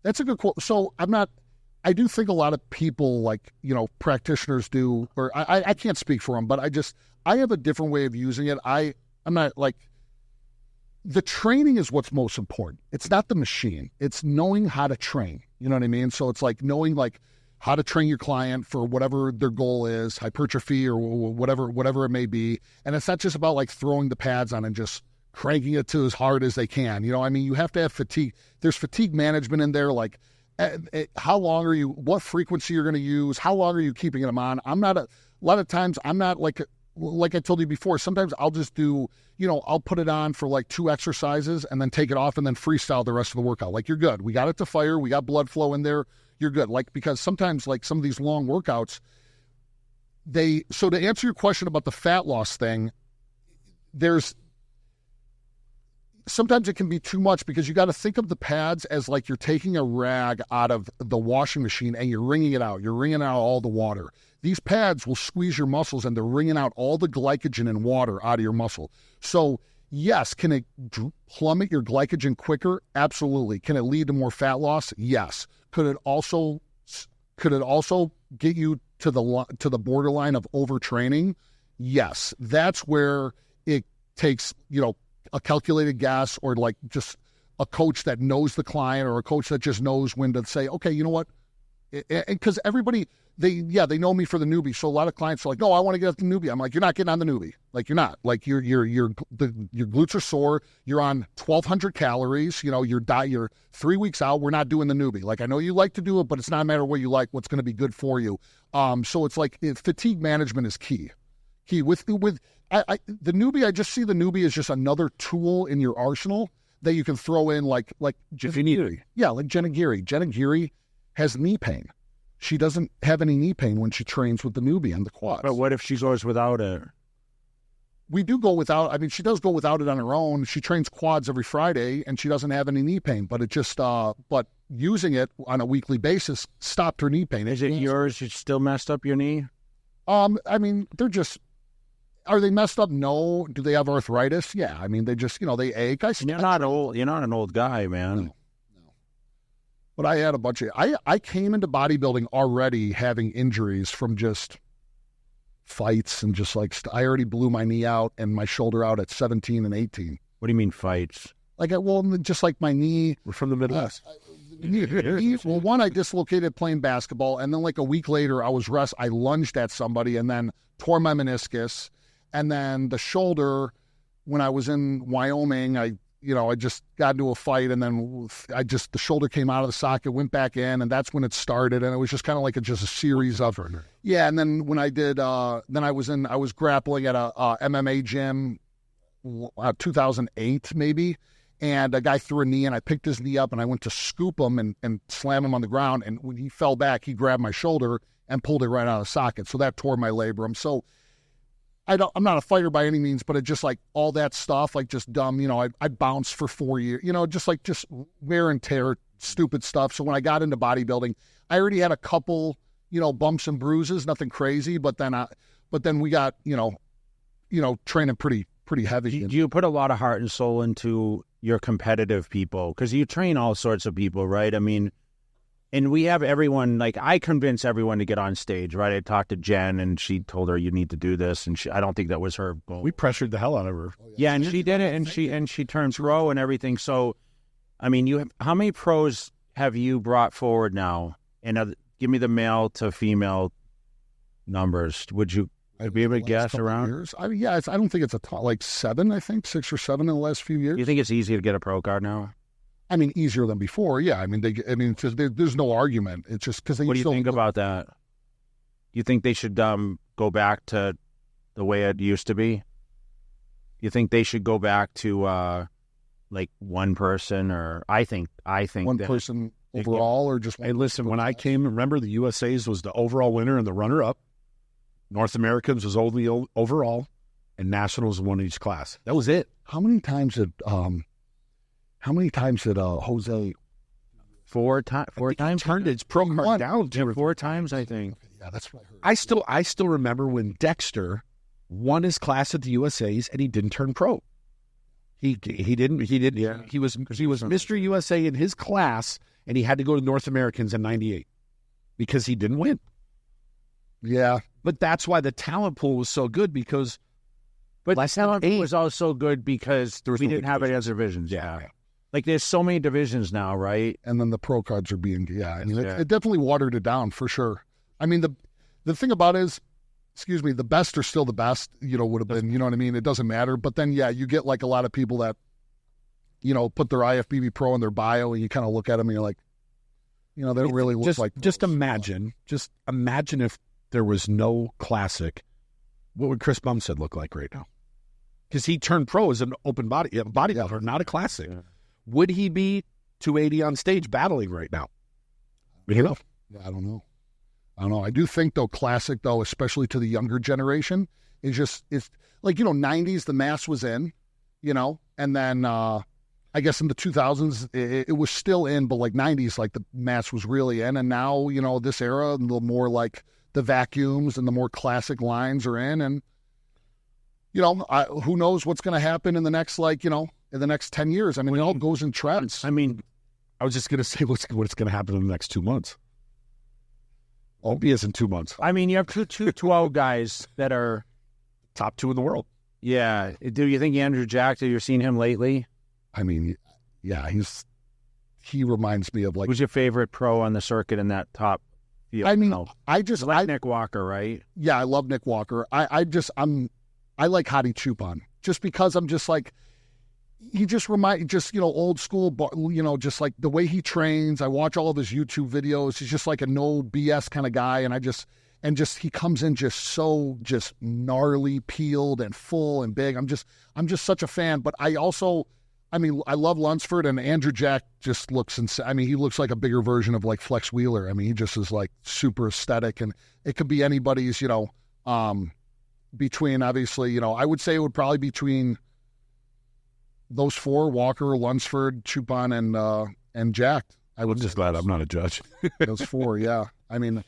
that's a good quote. So I do think a lot of people, like, practitioners do, or I can't speak for them, but I have a different way of using it. I'm not like, the training is what's most important. It's not the machine. It's knowing how to train. You know what I mean? So it's like knowing like how to train your client for whatever their goal is, hypertrophy or whatever it may be. And it's not just about like throwing the pads on and just cranking it to as hard as they can. You have to have fatigue. There's fatigue management in there, like, how long are you, what frequency you're going to use, how long are you keeping them on? A lot of times I'm not like I told you before, sometimes I'll just do, I'll put it on for like 2 exercises and then take it off and then freestyle the rest of the workout. Like, you're good. We got it to fire. We got blood flow in there. You're good. Like, because sometimes like some of these long workouts, so to answer your question about the fat loss thing, sometimes it can be too much, because you got to think of the pads as like you're taking a rag out of the washing machine and you're wringing it out. You're wringing out all the water. These pads will squeeze your muscles, and they're wringing out all the glycogen and water out of your muscle. So Yes. Can it plummet your glycogen quicker? Absolutely. Can it lead to more fat loss? Yes. Could it also get you to the borderline of overtraining? Yes. That's where it takes, a calculated guess, or like just a coach that knows the client, or a coach that just knows when to say, okay, you know what? Because everybody, they know me for the newbie. So a lot of clients are like, no, I want to get up the newbie. I'm like, you're not getting on the newbie. Like, you're not. Like, your glutes are sore. You're on 1,200 calories. You're 3 weeks out. We're not doing the newbie. Like, I know you like to do it, but it's not a matter of what you like, what's going to be good for you. So it's like fatigue management is key. With the newbie, I just see the newbie as just another tool in your arsenal that you can throw in, like if you need it. Yeah, like Jenna Geary. Jenna Geary has knee pain. She doesn't have any knee pain when she trains with the newbie on the quads. But what if she goes without it? We do go without. I mean, she does go without it on her own. She trains quads every Friday, and she doesn't have any knee pain. But it just, but using it on a weekly basis stopped her knee pain. Is it yours? You still messed up your knee? I mean, they're just. Are they messed up? No. Do they have arthritis? Yeah. I mean, they just, they ache. You're not old. You're not an old guy, man. No. But I had a bunch of. I came into bodybuilding already having injuries from just fights, and just like I already blew my knee out and my shoulder out at 17 and 18. What do you mean fights? Like, just like my knee. We're from the Midwest. Well, one, I dislocated playing basketball, and then like a week later, I lunged at somebody and then tore my meniscus, and then the shoulder. When I was in Wyoming, I just got into a fight, and then the shoulder came out of the socket, went back in, and that's when it started. And it was just kind of like just a series of, yeah. And then when I did, then I was grappling at a MMA gym, 2008 maybe, and a guy threw a knee, and I picked his knee up, and I went to scoop him and slam him on the ground. And when he fell back, he grabbed my shoulder and pulled it right out of the socket. So that tore my labrum. So I'm not a fighter by any means, but it just like all that stuff, like just dumb, I bounced for 4 years, just wear and tear, stupid stuff. So when I got into bodybuilding, I already had a couple, bumps and bruises, nothing crazy, but then we got, training pretty heavy. Do you put a lot of heart and soul into your competitive people? Because you train all sorts of people, right? I mean, and we have everyone, like, I convince everyone to get on stage, right? I talked to Jen, and she told her, you need to do this, and I don't think that was her goal. We pressured the hell out of her. Yeah, and she did it, and she turned pro and everything. So, I mean, how many pros have you brought forward now? And give me the male to female numbers. Would you be able to guess around? Years? I don't think it's like 7, I think, 6 or 7 in the last few years. You think it's easy to get a pro card now? I mean, easier than before. Yeah. I mean, there's no argument. It's just because What do you think about that? Do you think they should go back to the way it used to be? You think they should go back to like one person, or I think one person overall, or just one? Hey, listen, when I came, remember the USA's was the overall winner and the runner-up. North Americans was only overall, and Nationals one each class. That was it. How many times did Jose? Four times? Turned his pro card down. 4 times, I think. Yeah, that's what I heard. I still remember when Dexter won his class at the USA's and he didn't turn pro. He didn't. Yeah. He was Mr. USA in his class, and he had to go to North Americans in '98 because he didn't win. Yeah, but that's why the talent pool was so good, because. But the talent pool was also good because we didn't have any other divisions. Yeah. Like, there's so many divisions now, right? And then the pro cards are being, it definitely watered it down for sure. I mean, the thing about it is, the best are still the best, would have been, you know what I mean? It doesn't matter. But then, you get like a lot of people that, put their IFBB pro in their bio, and you kind of look at them and you're like, they don't really look like. Just imagine if there was no classic, what would Chris Bumstead look like right now? Because he turned pro as an open bodybuilder, not a classic. Yeah. Would he be 280 on stage battling right now? Yeah, I don't know. I do think, though, classic, though, especially to the younger generation, it's like, 90s, the mass was in, and then I guess in the 2000s, it was still in, but like 90s, like the mass was really in. And now, this era, the more like the vacuums and the more classic lines are in. And, who knows what's going to happen in the next, in the next 10 years. I mean, it all goes in trends. I mean, I was just going to say what's going to happen in the next 2 months. Olympia's in 2 months. I mean, you have two 12 guys that are top 2 in the world. Yeah. Do you think Andrew Jack, have you seen him lately? I mean, yeah, he reminds me of Who's your favorite pro on the circuit in that top field? I mean, you like Nick Walker, right? Yeah, I love Nick Walker. I like Hadi Chupon just because I'm just like, he just old school, just like the way he trains. I watch all of his YouTube videos. He's just like a no BS kind of guy. And he comes in just gnarly, peeled and full and big. I'm just such a fan. But I love Lunsford, and Andrew Jack just looks insane. I mean, he looks like a bigger version of like Flex Wheeler. I mean, he just is like super aesthetic, and it could be anybody's, between obviously, I would say it would probably be between those 4, Walker, Lunsford, Chupon, and Jack. I'm just glad I'm not a judge. Those 4, yeah. I mean,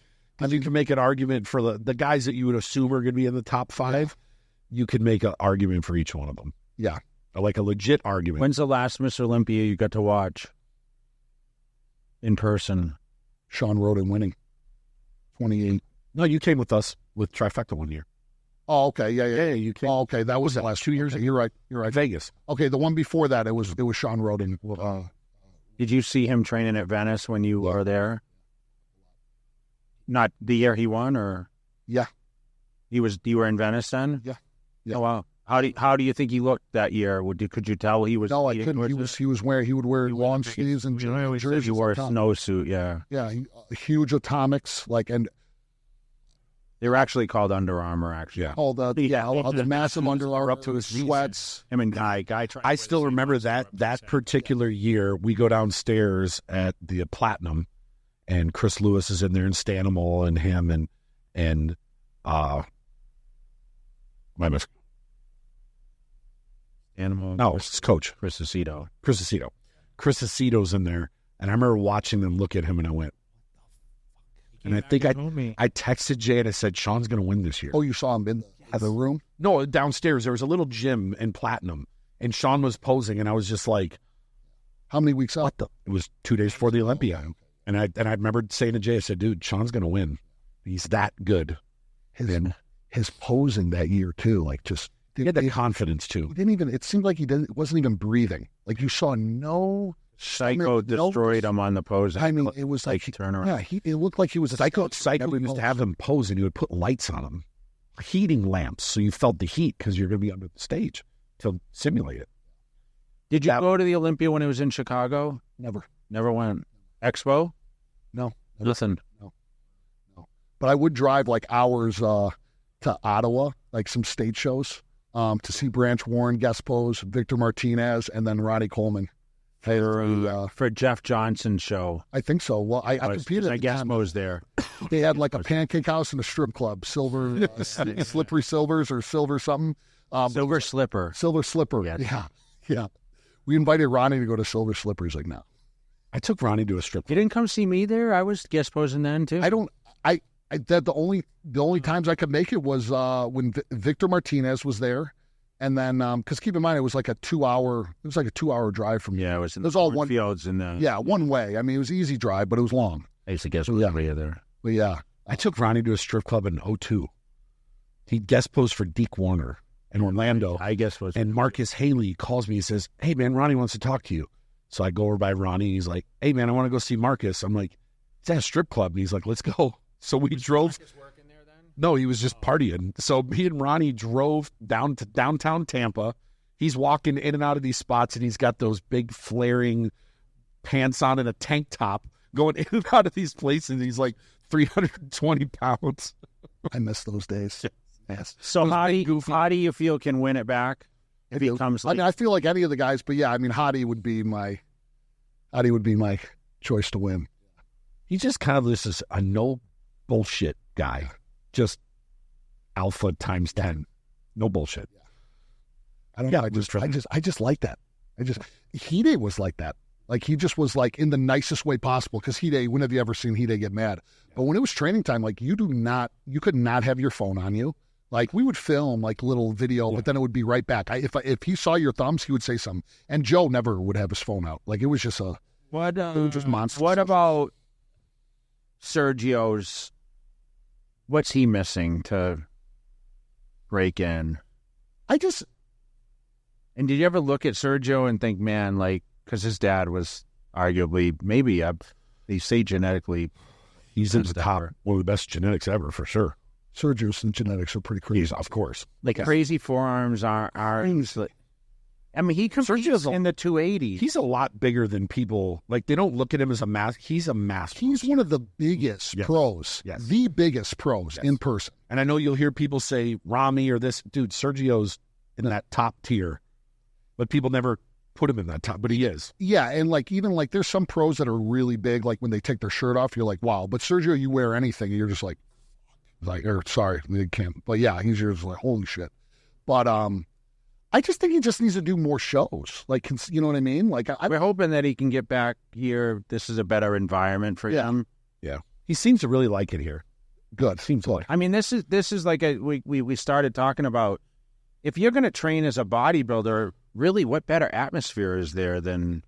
you can make an argument for the guys that you would assume are going to be in the top 5. You could make an argument for each one of them. Yeah. Like a legit argument. When's the last Mr. Olympia you got to watch in person? Sean Roden winning. 28. No, you came with us with Trifecta one year. Oh, okay. Yeah. You came. Oh, okay. That was the last 2 years. Okay, you're right. Vegas. Okay, the one before that, it was Sean Roden. Did you see him training at Venice when you were there? Not the year he won, or? Yeah. You were in Venice then? Yeah. Oh, wow. How do you think he looked that year? Could you tell he was? No, I couldn't. He would wear long sleeves and jerseys. He wore a snowsuit. Yeah. Yeah. Huge atomics, and they were actually called Under Armour. Actually, all the massive Under Armour up to his sweats. Him and Guy. I still remember that particular year. We go downstairs at the Platinum, and Chris Lewis is in there, and Stanimal, and him, and Animal. No, it's his coach. Chris Aceto. Chris Aceto's in there, and I remember watching them look at him, and I went, and I think I texted Jay and I said, Sean's going to win this year. Oh, you saw him in the room? No, downstairs. There was a little gym in Platinum, and Sean was posing, and I was just like, how many weeks out? It was 2 days before the Olympia. And I remember saying to Jay, I said, dude, Sean's going to win. He's that good. His posing that year, too, he had the confidence too. It seemed like wasn't even breathing. Like you saw no. Psycho destroyed him on the pose. I mean, it was like turnaround. Yeah, it looked like he was Psycho used to have him pose, and he would put lights on him, heating lamps, so you felt the heat because you're going to be under the stage to simulate it. Did you go to the Olympia when it was in Chicago? Never went. Expo? No. Listen. No. But I would drive hours to Ottawa, some stage shows. To see Branch Warren guest pose, Victor Martinez, and then Ronnie Coleman. For Jeff Johnson's show. I think so. Well, I competed. I guess Mo's there. They had a pancake house and a strip club, silver, slippery silvers or silver something. Silver Slipper. Silver Slipper. Yes. Yeah. We invited Ronnie to go to Silver Slippers now. I took Ronnie to a strip club. You didn't come see me there? I was guest posing then too. The only times I could make it was when Victor Martinez was there, and then because keep in mind it was like a 2-hour drive from me. Yeah, it was. It was all one fields one way. I mean, it was an easy drive, but it was long. I used to guest pose there. But yeah, I took Ronnie to a strip club in 2002. He guest posed for Deke Warner in Orlando. And Marcus Haley calls me and says, "Hey man, Ronnie wants to talk to you." So I go over by Ronnie. He's like, "Hey man, I want to go see Marcus." I'm like, "It's at a strip club," and he's like, "Let's go." So we drove. Working there then? No, he was just partying. So me and Ronnie drove down to downtown Tampa. He's walking in and out of these spots, and he's got those big flaring pants on and a tank top going in and out of these places. He's like 320 pounds. I miss those days. Yes. So how do you feel can win it back if he comes? I feel like any of the guys, but yeah, I mean, Hadi would be my choice to win. He just kind of is a no bullshit guy, just alpha times 10. No bullshit. I don't know. I just like that. Hide was like that. Like he just was in the nicest way possible. Because Hide, when have you ever seen Hide get mad? But when it was training time, you could not have your phone on you. Like we would film like little video, but then it would be right back. If he saw your thumbs, he would say something. And Joe never would have his phone out. Like it was just just monster. What about Sergio's? What's he missing to break in? And did you ever look at Sergio and think, man, like, because his dad was arguably, maybe, they say genetically, he's in the top, one of the best genetics ever, for sure. Sergio's genetics are pretty crazy. Of course. Like crazy forearms are I mean, he competes in the 280s. He's a lot bigger than people, like, they don't look at him as a he's a master. He's one of the biggest pros. Yes. The biggest pros in person. And I know you'll hear people say Rami or this. Dude, Sergio's in that top tier. But people never put him in that top, but he is. Yeah, and like even like there's some pros that are really big, like when they take their shirt off, you're like, wow. But Sergio, you wear anything, and you're just like, or sorry, they can't. But yeah, he's just like, holy shit. But I just think he just needs to do more shows. Like, you know what I mean? Like, we're hoping that he can get back here. This is a better environment for him. Yeah, he seems to really like it here. Good. Seems like. I mean, this is like we started talking about. If you're going to train as a bodybuilder, really, what better atmosphere is there than,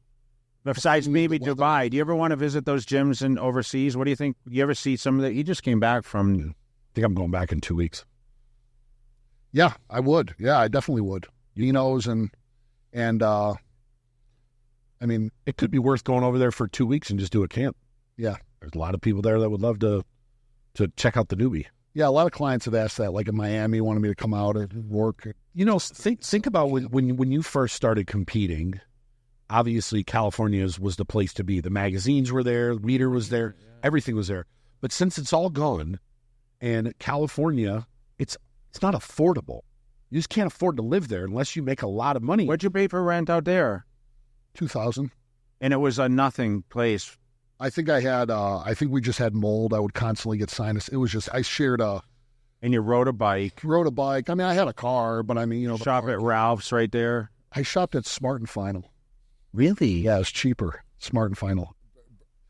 besides maybe Dubai? Do you ever want to visit those gyms in overseas? What do you think? You ever see some of that? He just came back from. I think I'm going back in 2 weeks. Yeah, I would. Yeah, I definitely would. Dino's and I mean, it could be worth going over there for 2 weeks and just do a camp. Yeah, there's a lot of people there that would love to check out the newbie. Yeah, a lot of clients have asked that. Like in Miami, wanted me to come out and work. You know, think about when you first started competing. Obviously, California was the place to be. The magazines were there, Reader was there, everything was there. But since it's all gone, and California, it's not affordable. You just can't afford to live there unless you make a lot of money. What'd you pay for rent out there? $2,000. And it was a nothing place. I think we just had mold. I would constantly get sinus. It was just, I shared And you rode a bike. I mean, I had a car, but I mean, you know. Shop at Ralph's right there. I shopped at Smart and Final. Really? Yeah, it's cheaper. Smart and Final.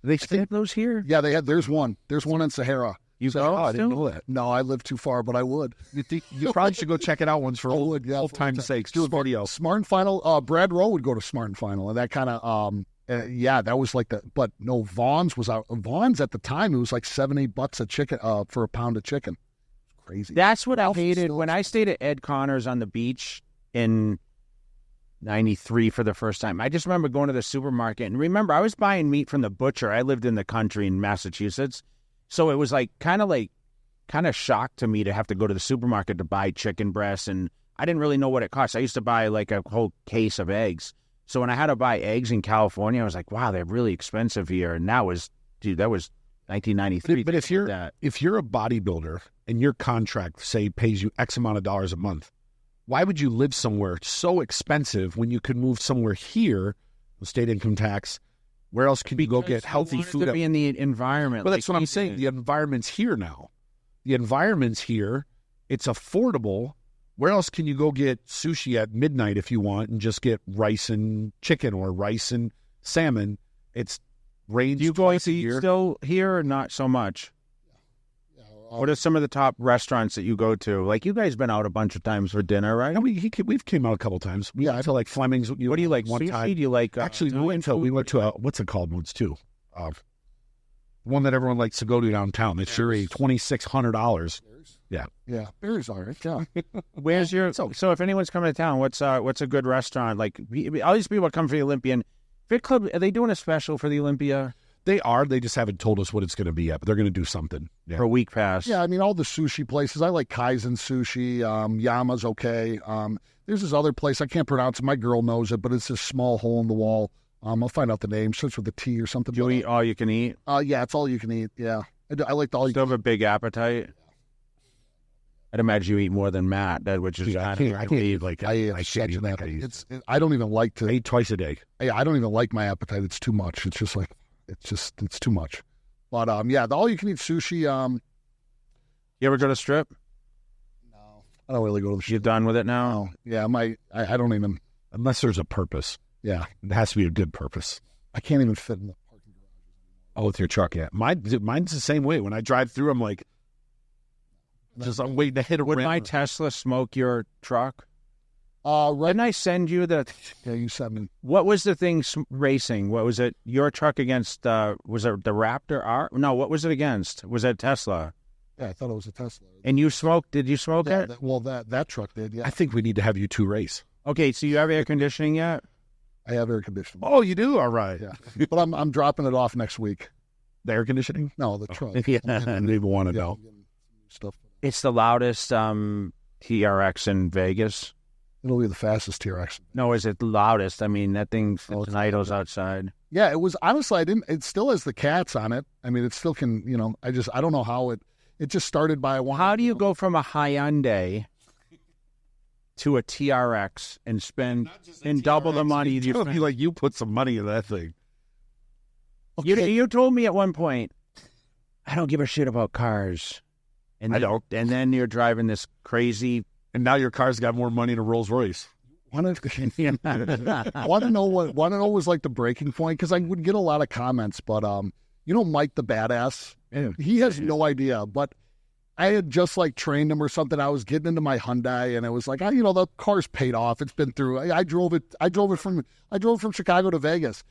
They still have those here? Yeah, they had, there's one in Sahara. You go? I didn't know that. No, I live too far, but I would. You probably should go check it out once for old time's sake. Do a video. Smart and Final, Brad Rowe would go to Smart and Final, and that kind of, that was like but no, Vaughn's was out. Vaughn's at the time, it was like $7-8 a chicken, for a pound of chicken. Crazy. That's what I hated when I stayed at Ed Connor's on the beach in 93 for the first time. I just remember going to the supermarket, and remember, I was buying meat from the butcher. I lived in the country in Massachusetts. So it was like kind of shocked to me to have to go to the supermarket to buy chicken breasts, and I didn't really know what it cost. I used to buy like a whole case of eggs. So when I had to buy eggs in California, I was like, wow, they're really expensive here. And that was 1993. But if you're a bodybuilder and your contract, say, pays you X amount of dollars a month, why would you live somewhere so expensive when you could move somewhere here, state income tax? Where else can you go get healthy food? To be in the environment. Well, that's what I'm saying. The environment's here now. The environment's here. It's affordable. Where else can you go get sushi at midnight if you want and just get rice and chicken or rice and salmon? It's rains. Do you go still here or not so much? What are some of the top restaurants that you go to? Like, you guys been out a bunch of times for dinner, right? No, we've came out a couple of times. I feel like Fleming's. What do you like? One sushi? time. Do you like? Actually, we went to what's it called once too? One that everyone likes to go to downtown. It's sure $2,600. Yeah, Barry's all right. Yeah. Where's your? So if anyone's coming to town, what's a good restaurant? Like all these people come for the Olympian Fit Club. Are they doing a special for the Olympia? They are. They just haven't told us what it's going to be yet, but they're going to do something. Yeah. For a week pass. Yeah, I mean, all the sushi places. I like Kaizen Sushi. Yama's okay. There's this other place. I can't pronounce it. My girl knows it, but it's this small hole in the wall. I'll find out the name. Starts with a T or something. Do you eat all you can eat? Yeah, it's all you can eat. Yeah. I like the all you Still have a big appetite? I'd imagine you eat more than Matt, which is I can't eat like I don't even like to. I eat twice a day. I don't even like my appetite. It's too much. It's just like, it's too much. But the all you can eat sushi. You ever go to Strip? No, I don't really go to the Strip. You done with it now? No. Yeah, I don't even. Unless there's a purpose. Yeah, it has to be a good purpose. I can't even fit in the parking garage. Oh, with your truck, yeah. Mine's the same way. When I drive through, I'm like, Just I'm waiting to hit a Would ramp. my Tesla smoke your truck? Right. Didn't I send you the? Yeah, you sent me. What was the thing racing? What was it? Your truck against? Was it the Raptor R? No, what was it against? Was it Tesla? Yeah, I thought it was a Tesla. And you smoked? Did you smoke Yeah, it? that truck did. Yeah, I think we need to have you two race. Okay, so you have air conditioning yet? I have air conditioning. Oh, you do? All right. Yeah, but I'm dropping it off next week. The air conditioning? No, the truck. Yeah, I didn't even want to know. Stuff. It's the loudest TRX in Vegas. It'll be the fastest TRX. No, is it the loudest? I mean, that thing it's idles outside. Yeah, it was honestly. It still has the cats on it. I mean, it still can. I don't know how it just started by one. How do you go from a Hyundai to a TRX and spend double the money you spend? Like you put some money in that thing. Okay. You told me at one point, I don't give a shit about cars. And I don't. And then you're driving this crazy. And now your car's got more money than a Rolls Royce. Want to know what was like the breaking point? Because I would get a lot of comments, but Mike the badass, he has no idea. But I had just like trained him or something. I was getting into my Hyundai, and it was like, the car's paid off. It's been through. I drove it from Chicago to Vegas,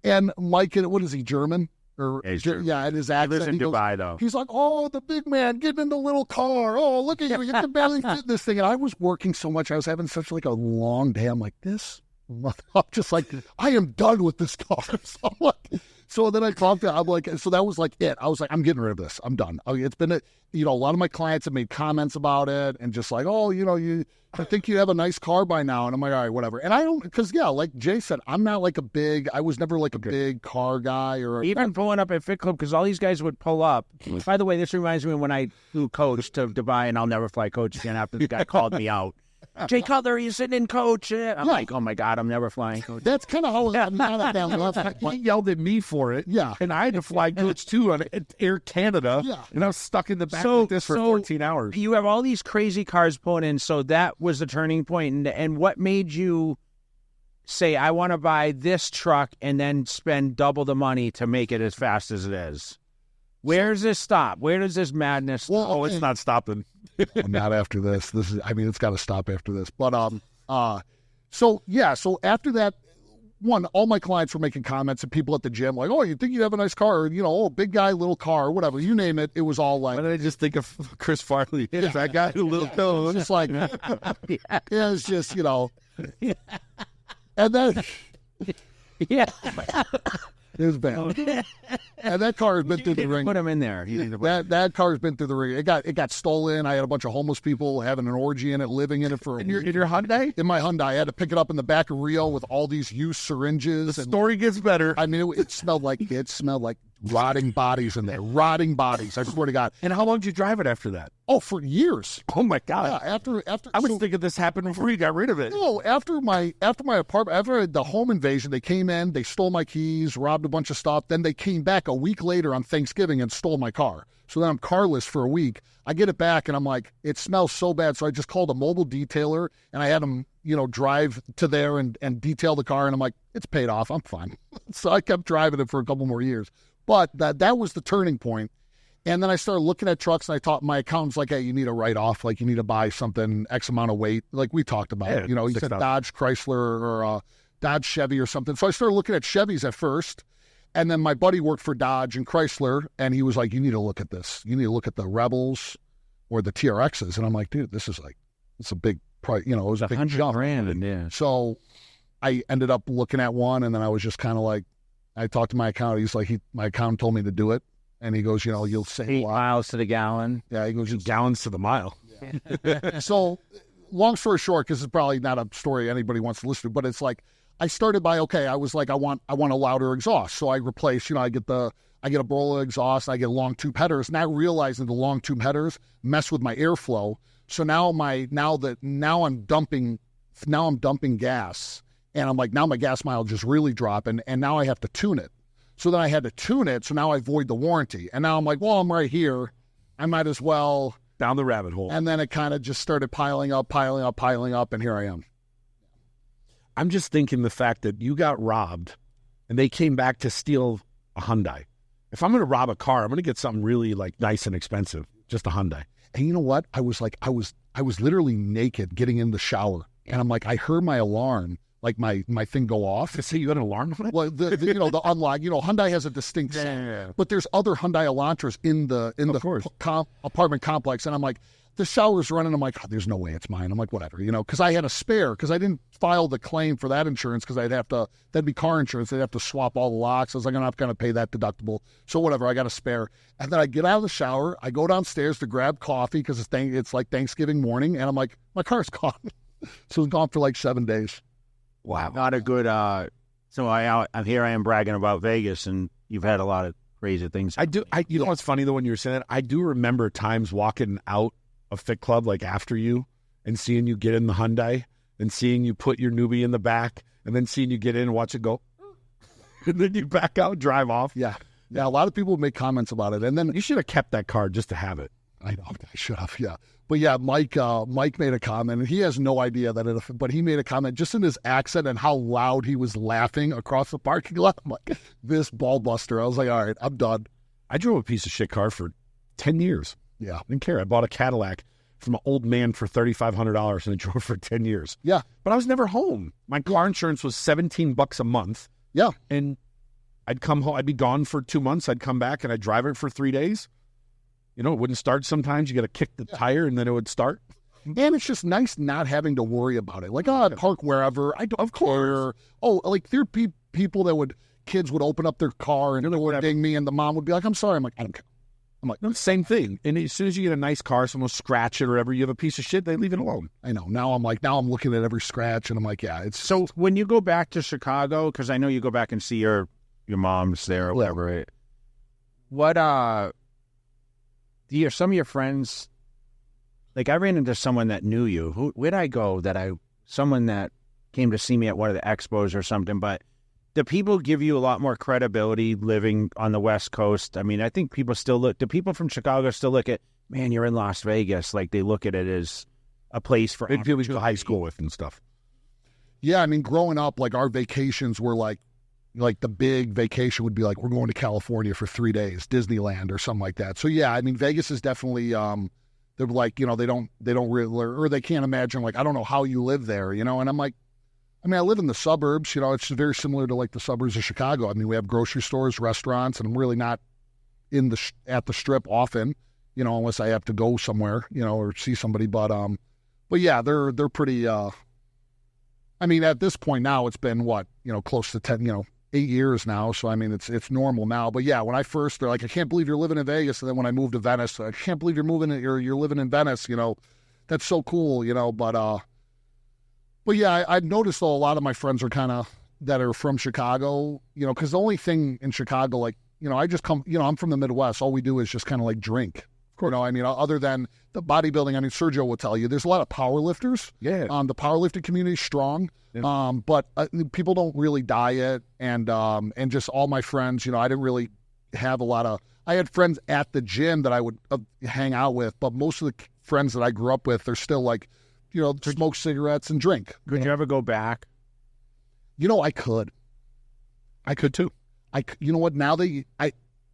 and Mike, what is he, German? Yeah, and his accent. He lives in Dubai, though. He's like, oh, the big man getting in the little car. Oh, look at you. You can barely fit in this thing. And I was working so much. I was having such like a long day. I'm like, I'm just like, I am done with this car. So then I talked to him. I'm like, so that was like it. I was like, I'm getting rid of this. I'm done. It's been, a lot of my clients have made comments about it and just like, oh, I think you have a nice car by now. And I'm like, all right, whatever. And I don't, because like Jay said, I'm not like I was never like a big car guy or. Even pulling up at Fit Club, because all these guys would pull up. By the way, this reminds me when I flew coach to Dubai, and I'll never fly coach again after the guy called me out. Jay Cutler, you sitting in coach. I'm like, oh my God, I'm never flying coach. That's kind of how He yelled at me for it. Yeah. And I had to fly coach too on Air Canada. Yeah. And I was stuck in the back like this for 14 hours. You have all these crazy cars pulling in, so that was the turning point. And what made you say, I want to buy this truck and then spend double the money to make it as fast as it is? Where does this stop? Where does this madness stop? Well, it's not stopping. Not after this. It's got to stop after this. But so after that, all my clients were making comments and people at the gym like, oh, you think you have a nice car? Or, big guy, little car, whatever, you name it. It was all like. Why did I just think of Chris Farley? That guy, a little toe. It's just like, it's just, and then. Yeah. It was bad. And that car has been through the ring. Put him in there. That car has been through the ring. It got stolen. I had a bunch of homeless people having an orgy in it, living in it for in your Hyundai? In my Hyundai. I had to pick it up in the back of Rio with all these used syringes. The story gets better. I mean, it smelled like rotting bodies in there. Rotting bodies. I swear to God. And how long did you drive it after that? Oh, for years. Oh my God. Yeah, after I was thinking this happened before you got rid of it. No, after my apartment, after the home invasion, they came in, they stole my keys, robbed a bunch of stuff. Then they came back a week later on Thanksgiving and stole my car. So then I'm carless for a week. I get it back and I'm like, it smells so bad. So I just called a mobile detailer and I had them, drive to there and detail the car. And I'm like, it's paid off. I'm fine. So I kept driving it for a couple more years. But that was the turning point. And then I started looking at trucks, and I taught my accountants, like, hey, you need a write-off. Like, you need to buy something X amount of weight. Like we talked about. Yeah, he said Dodge, Chrysler, or Dodge, Chevy or something. So I started looking at Chevys at first. And then my buddy worked for Dodge and Chrysler, and he was like, you need to look at this. You need to look at the Rebels or the TRXs. And I'm like, dude, it's a big price. It was a big jump. $100,000, yeah. So I ended up looking at one, and then I was just kind of like, I talked to my accountant. He's like, my accountant told me to do it. And he goes, you'll save 8 miles to the gallon. Yeah, he goes, gallons to the mile. Yeah. So, long story short, because it's probably not a story anybody wants to listen to, but it's like I started by I was like, I want a louder exhaust. So I replace, I get a Brola exhaust, I get long tube headers, not realizing the long tube headers mess with my airflow. So now I'm dumping gas, and I'm like, now my gas mileage is really dropping, and now I have to tune it. So then I had to tune it, so now I void the warranty. And now I'm like, well, I'm right here. I might as well. Down the rabbit hole. And then it kind of just started piling up, and here I am. I'm just thinking the fact that you got robbed, and they came back to steal a Hyundai. If I'm going to rob a car, I'm going to get something really, nice and expensive. Just a Hyundai. And you know what? I was literally naked getting in the shower, and I'm like, I heard my alarm, like my thing go off. To say you had an alarm on it? Well, the unlock. Hyundai has a distinct sound, but there's other Hyundai Elantras in the apartment complex, and I'm like, the shower's running. I'm like, oh, there's no way it's mine. I'm like, whatever, because I had a spare, because I didn't file the claim for that insurance, because that'd be car insurance. They'd have to swap all the locks. I was like, I'm not going to pay that deductible. So whatever, I got a spare. And then I get out of the shower. I go downstairs to grab coffee, because it's like Thanksgiving morning. And I'm like, my car's gone. So it's gone for like 7 days. Wow. Not a good, so I'm here I am bragging about Vegas, and you've had a lot of crazy things. You know what's funny though, when you were saying that, I do remember times walking out of Fit Club, like after you, and seeing you get in the Hyundai, and seeing you put your newbie in the back, and then seeing you get in and watch it go, and then you back out, drive off. Yeah. A lot of people make comments about it, and then you should have kept that car just to have it. I know, I should have. Yeah, but yeah, Mike made a comment, and he has no idea but he made a comment just in his accent and how loud he was laughing across the parking lot. I'm like, this ball buster. I was like, all right, I'm done. I drove a piece of shit car for 10 years. Yeah. I didn't care. I bought a Cadillac from an old man for $3,500, and I drove for 10 years. Yeah. But I was never home. My car insurance was $17 a month. Yeah. And I'd come home. I'd be gone for 2 months. I'd come back, and I'd drive it for 3 days. It wouldn't start sometimes. You got to kick the tire, and then it would start. And it's just nice not having to worry about it. Like, I'd park wherever. I don't care. Oh, like there are people kids would open up their car and ding me, and the mom would be like, I'm sorry. I'm like, I don't care. I'm like, no, same thing. And as soon as you get a nice car, someone will scratch it or whatever, you have a piece of shit, they leave it alone. I know. Now I'm looking at every scratch, and I'm like, yeah. It's so when you go back to Chicago, because I know you go back and see your mom's there or whatever. Right? What some of your friends, like I ran into someone that knew you. Where'd I go? Someone that came to see me at one of the expos or something, but do people give you a lot more credibility living on the West Coast? I mean, I think people do people from Chicago still look at, man, you're in Las Vegas, like they look at it as a place for people you go to high school with and stuff. Yeah, I mean, growing up, like our vacations were like the big vacation would be like, we're going to California for 3 days, Disneyland or something like that. So yeah, I mean, Vegas is definitely, they're like, they don't really, or they can't imagine, like, I don't know how you live there, and I'm like, I mean, I live in the suburbs, it's very similar to like the suburbs of Chicago. I mean, we have grocery stores, restaurants, and I'm really not at the Strip often, unless I have to go somewhere, or see somebody. But yeah, they're pretty, I mean, at this point now, it's been close to 10, 8 years now. So, I mean, it's normal now. But yeah, when I first, they're like, I can't believe you're living in Vegas. And then when I moved to Venice, I can't believe you're living in Venice, that's so cool, But yeah, I've noticed though a lot of my friends are kind of that are from Chicago, because the only thing in Chicago, like, I just come, I'm from the Midwest. All we do is just kind of like drink. Of course, I mean, other than the bodybuilding, I mean, Sergio will tell you, there's a lot of power lifters. Yeah. The powerlifting community is strong. Yeah. But people don't really diet, and just all my friends, I didn't really have a lot of. I had friends at the gym that I would hang out with, but most of the friends that I grew up with, they're still like, smoke cigarettes and drink. Could you ever go back? I could. I could too. You know what? Now that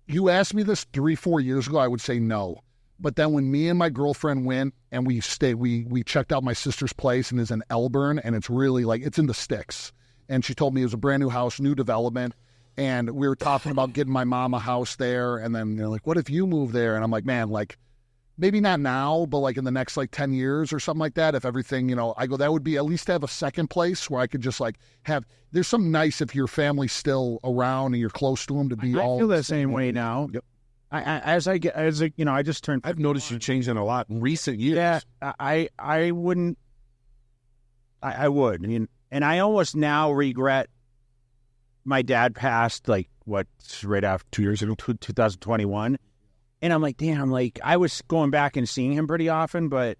you asked me this 3-4 years ago, I would say no. But then when me and my girlfriend went and we checked out my sister's place, and it's in Elburn, and it's really like, it's in the sticks. And she told me it was a brand new house, new development. And we were talking about getting my mom a house there. And then they're like, what if you move there? And I'm like, man, like, maybe not now, but like in the next like 10 years or something like that. If everything, I go, that would be at least to have a second place where I could just like there's something nice if your family's still around and you're close to them to be all. I feel the same way now. Yep. I just turned. I've noticed you changing a lot in recent years. Yeah, I wouldn't. I would. I mean, and I almost now regret. My dad passed right after 2 years ago, 2021. And I'm like, damn, like I was going back and seeing him pretty often, but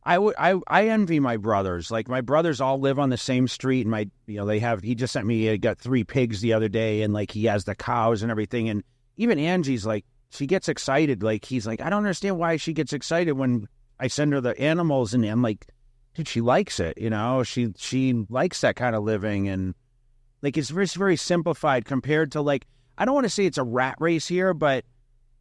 I envy my brothers. Like my brothers all live on the same street, and he just sent me, he got 3 pigs the other day, and like he has the cows and everything. And even Angie's like, she gets excited. Like he's like, I don't understand why she gets excited when I send her the animals, and I'm like, dude, she likes it. She likes that kind of living, and like it's very, very simplified compared to like, I don't want to say it's a rat race here, but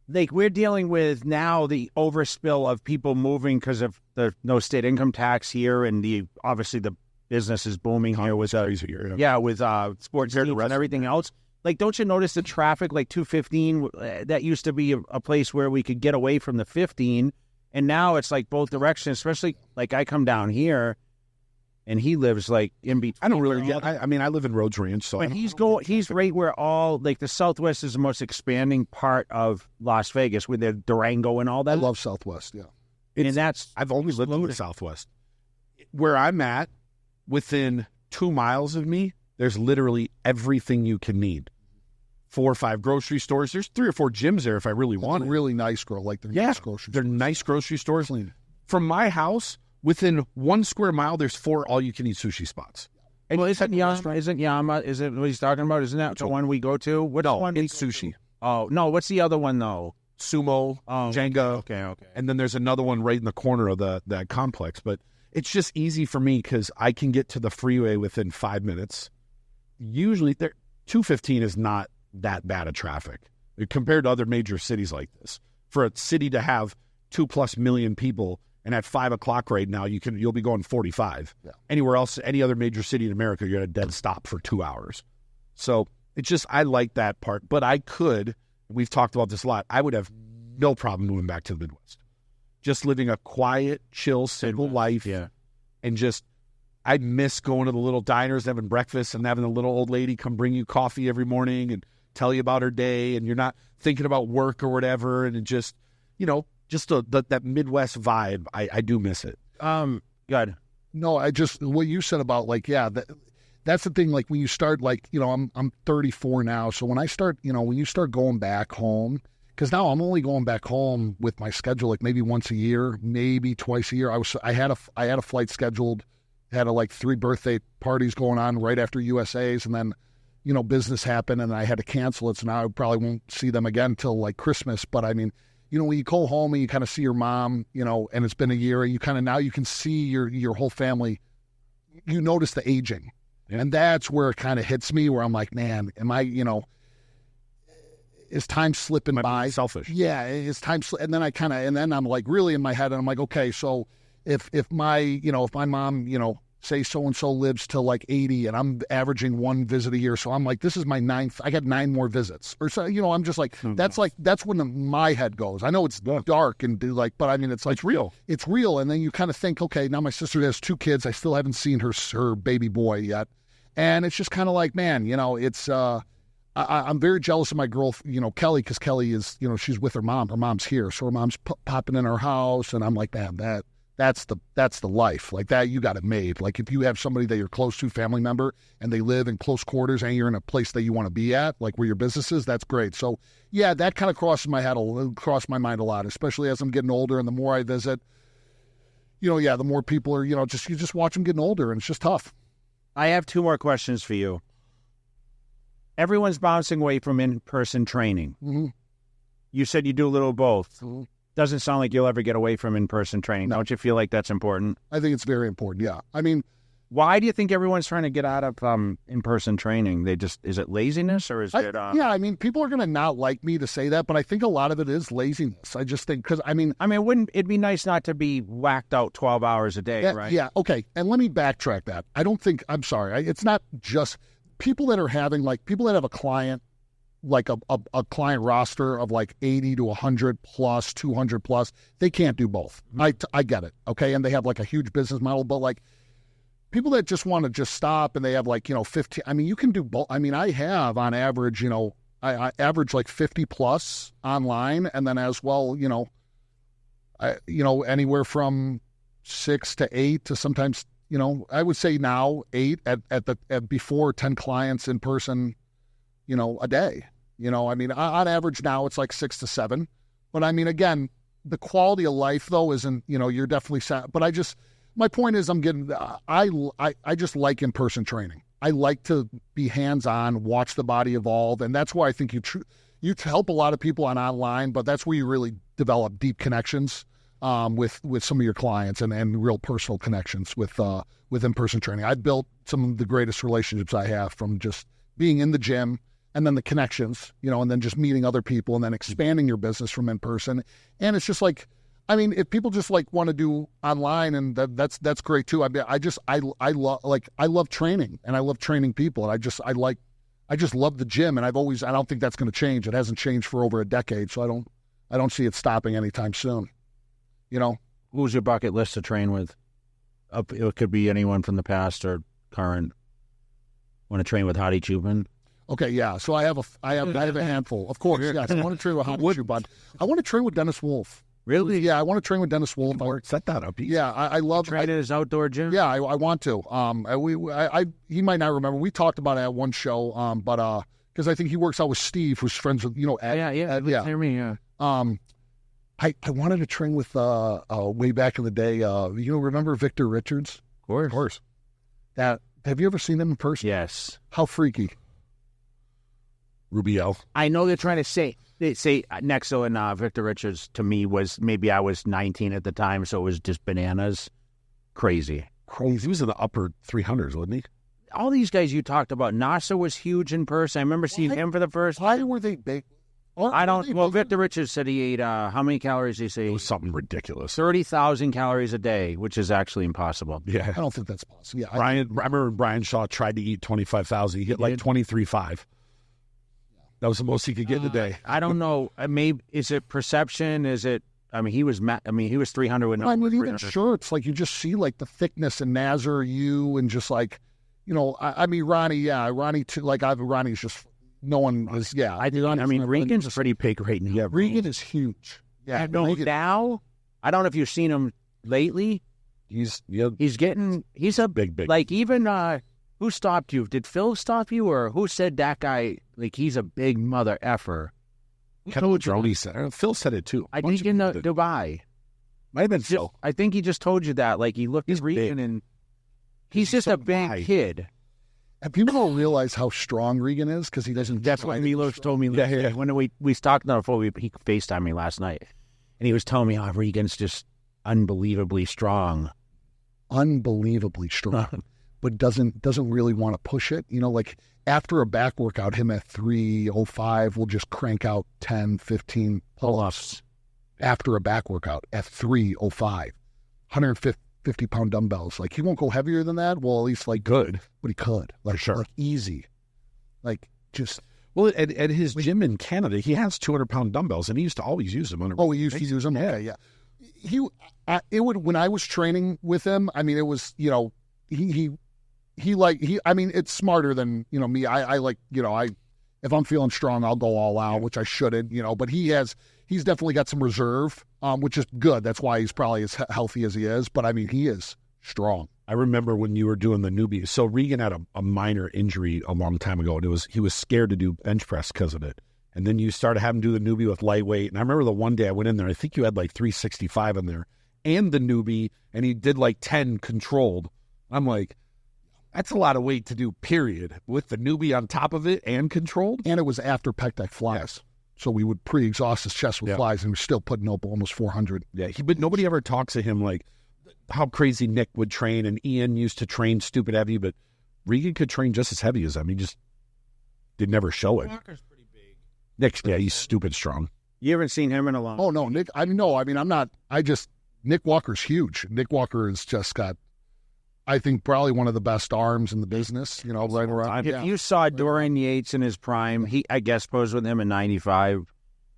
like we're dealing with now the overspill of people moving because of the no state income tax here, and obviously the business is booming here with with sports teams and everything else. Like, don't you notice the traffic? Like 215, that used to be a place where we could get away from the 15, and now it's like both directions. Especially like I come down here, and he lives like in between. I don't really get. I mean, I live in Rhodes Ranch, so. But he's right where all like the Southwest is the most expanding part of Las Vegas with the Durango and all that. I love Southwest, yeah. And I've always lived in the Southwest. Where I'm at, within 2 miles of me, there's literally everything you can need. 4 or 5 grocery stores. There's 3 or 4 gyms there if I really want it. Really nice, girl. Like nice grocery stores. They're nice grocery stores. From my house, within 1 square mile, there's 4 all-you-can-eat sushi spots. And well, isn't Yama, is it what he's talking about? Isn't that the one we go to? What's the one? It's sushi. Oh, no, what's the other one, though? Sumo, Jenga. Okay. And then there's another one right in the corner of that complex. But it's just easy for me because I can get to the freeway within 5 minutes. Usually, 215 is not that bad of traffic compared to other major cities like this. For a city to have 2+ million people, and at 5 o'clock right now, you'll be going 45. Yeah. Anywhere else, any other major city in America, you're at a dead stop for 2 hours. So it's just, I like that part. But we've talked about this a lot, I would have no problem moving back to the Midwest. Just living a quiet, chill, simple life. Yeah. And just, I miss going to the little diners, having breakfast, and having a little old lady come bring you coffee every morning and tell you about her day, and you're not thinking about work or whatever, and it just, that Midwest vibe, I do miss it. Good. No, what you said about like, that's the thing. Like when you start, like, I'm 34 now. So when I start, when you start going back home, because now I'm only going back home with my schedule, like maybe once a year, maybe twice a year. I had a flight scheduled, had like 3 birthday parties going on right after USA's, and then, business happened and I had to cancel it. So now I probably won't see them again till like Christmas. But I mean, when you go home and you kind of see your mom, and it's been a year, and you kind of, now you can see your whole family, you notice the aging. Yeah. And that's where it kind of hits me, where I'm like, man, am I, is time slipping by? Selfish. Yeah, is time and then I'm like really in my head, and I'm like, okay, so if my mom, say so-and-so lives till like 80 and I'm averaging 1 visit a year. So I'm like, this is my 9th. I got 9 more visits. Or so, I'm just like, that's when my head goes. I know it's dark and but I mean, it's like, it's real. It's real. And then you kind of think, okay, now my sister has 2 kids. I still haven't seen her baby boy yet. And it's just kind of like, man, it's, I'm very jealous of my girl, Kelly, because Kelly is, she's with her mom. Her mom's here. So her mom's popping in her house. And I'm like, man, that's the life. Like that, you got it made. Like if you have somebody that you're close to, family member, and they live in close quarters and you're in a place that you want to be at, like where your business is, that's great. So yeah, that kind of crosses my mind a lot, especially as I'm getting older, and the more I visit, the more people are, you just watch them getting older, and it's just tough. I have 2 more questions for you. Everyone's bouncing away from in-person training. Mm-hmm. You said you do a little of both. Mm-hmm. Doesn't sound like you'll ever get away from in-person training. No. Don't you feel like that's important? I think it's very important, yeah. I mean, why do you think everyone's trying to get out of in-person training? Is it laziness, or is it... Yeah, I mean, people are going to not like me to say that, but I think a lot of it is laziness. I just think, because, it'd be nice not to be whacked out 12 hours a day, right? Yeah, okay. And let me backtrack that. I'm sorry. It's not just people that are having, like, people that have a client, like a client roster of like 80 to 100 plus, 200 plus, they can't do both. Mm-hmm. I get it, okay? And they have like a huge business model, but like people that just want to just stop and they have like, 15, you can do both. I have on average, I average like 50 plus online, and then as well, anywhere from 6 to 8 to sometimes, I would say now 8 at before 10 clients in person, a day. On average now it's like 6 to 7. But again, the quality of life though isn't, you're definitely sad. But my point is I just like in-person training. I like to be hands-on, watch the body evolve. And that's why I think you help a lot of people online, but that's where you really develop deep connections with some of your clients and real personal connections with in-person training. I've built some of the greatest relationships I have from just being in the gym, and then the connections, and then just meeting other people and then expanding your business from in person. And it's just like, I mean, if people just like want to do online, and that's great too. I mean, I love training, and I love training people, and I just love the gym, and I don't think that's going to change. It hasn't changed for over a decade, so I don't see it stopping anytime soon. Who's your bucket list to train with? It could be anyone from the past or current. Want to train with Hadi Chubin? Okay, yeah. So I have a handful. Of course, yes. I want to train with Hadi Chubin. I want to train with Dennis Wolf. Really? Yeah, I want to train with Dennis Wolf. Set that up. Yeah, I love train at his outdoor gym. Yeah, I want to. He might not remember. We talked about it at one show. But because I think he works out with Steve, who's friends with Ed. Ed, hear me. Yeah. I wanted to train with way back in the day. Remember Victor Richards? Of course. Have you ever seen him in person? Yes. How freaky. Rubiel. I know they're trying to say Nexo and Victor Richards to me was, maybe I was 19 at the time, so it was just bananas. Crazy. He was in the upper 300s, wasn't he? All these guys you talked about, Nasa was huge in person. I remember seeing him for the first time. Why were they big? Victor Richards said he ate, how many calories did he say? It was something ridiculous. 30,000 calories a day, which is actually impossible. Yeah. I don't think that's possible. Yeah, I remember Brian Shaw tried to eat 25,000. He hit like 23.5. That was the most he could get in a day. I don't know. Maybe is it perception? Is it? I mean, he was 300 with no. I mean, even shirts, like you just see like the thickness in Nazar, and just like, I mean, Ronnie, yeah, Ronnie too. Like Ronnie's just no one is. Yeah, I mean, Regan's pretty big right now. Yeah, Regan is huge. Yeah, now I don't know if you've seen him lately. He's a big. Like even who stopped you? Did Phil stop you, or who said that guy? Like he's a big mother effer. Droney said. Phil said it too. I think in Dubai. Might have been Phil. I think he just told you that. Like he looked at Regan and he's just a big kid. And people don't realize how strong Regan is because he doesn't. That's what Milos told me. Yeah. When we talked on the phone, he FaceTimed me last night, and he was telling me how Regan's just unbelievably strong. Unbelievably strong. But doesn't really want to push it. Like after a back workout, him at 3:05 will just crank out 10, 15 pull-ups after a back workout at 3:05. 150-pound dumbbells. Like he won't go heavier than that. Well, at least like good, but he could. Like, for sure. Like easy. Like just. Well, at his gym in Canada, he has 200-pound dumbbells, and he used to always use them. He used to use them. Yeah. Okay, yeah. It would when I was training with him. I mean, it was I mean, it's smarter than, me. I like, if I'm feeling strong, I'll go all out, which I shouldn't, but he's definitely got some reserve, which is good. That's why he's probably as healthy as he is. But I mean, he is strong. I remember when you were doing the newbie. So Regan had a minor injury a long time ago, and he was scared to do bench press because of it. And then you started having to do the newbie with lightweight. And I remember the one day I went in there, I think you had like 365 in there and the newbie, and he did like 10 controlled. I'm like, that's a lot of weight to do, period, with the newbie on top of it and controlled. And it was after pec deck flies. Yes. So we would pre-exhaust his chest with flies, and we're still putting up almost 400. Yeah, but nobody ever talks to him like how crazy Nick would train, and Ian used to train stupid heavy, but Regan could train just as heavy as him. He just did never show it. Walker's pretty big. Nick's, he's stupid strong. You haven't seen him in a long time. Oh, no, Nick, Nick Walker's huge. Nick Walker has just got, I think, probably one of the best arms in the business, right around. If you saw Dorian Yates in his prime, I guest posed with him in 95.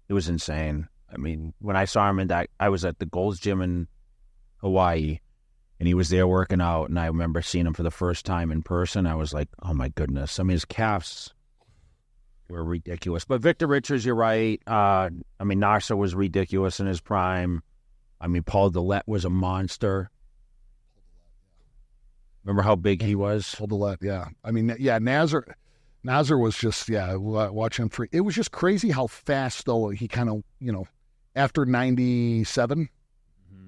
It was insane. I mean, when I saw him I was at the Gold's Gym in Hawaii, and he was there working out, and I remember seeing him for the first time in person. I was like, oh my goodness. I mean, his calves were ridiculous. But Victor Richards, you're right. Nasser was ridiculous in his prime. I mean, Paul Dillette was a monster. Remember how big he was? Paul Dillette, yeah. I mean, yeah, Nazar was just, watching him free. It was just crazy how fast, though, he kind of, after 97,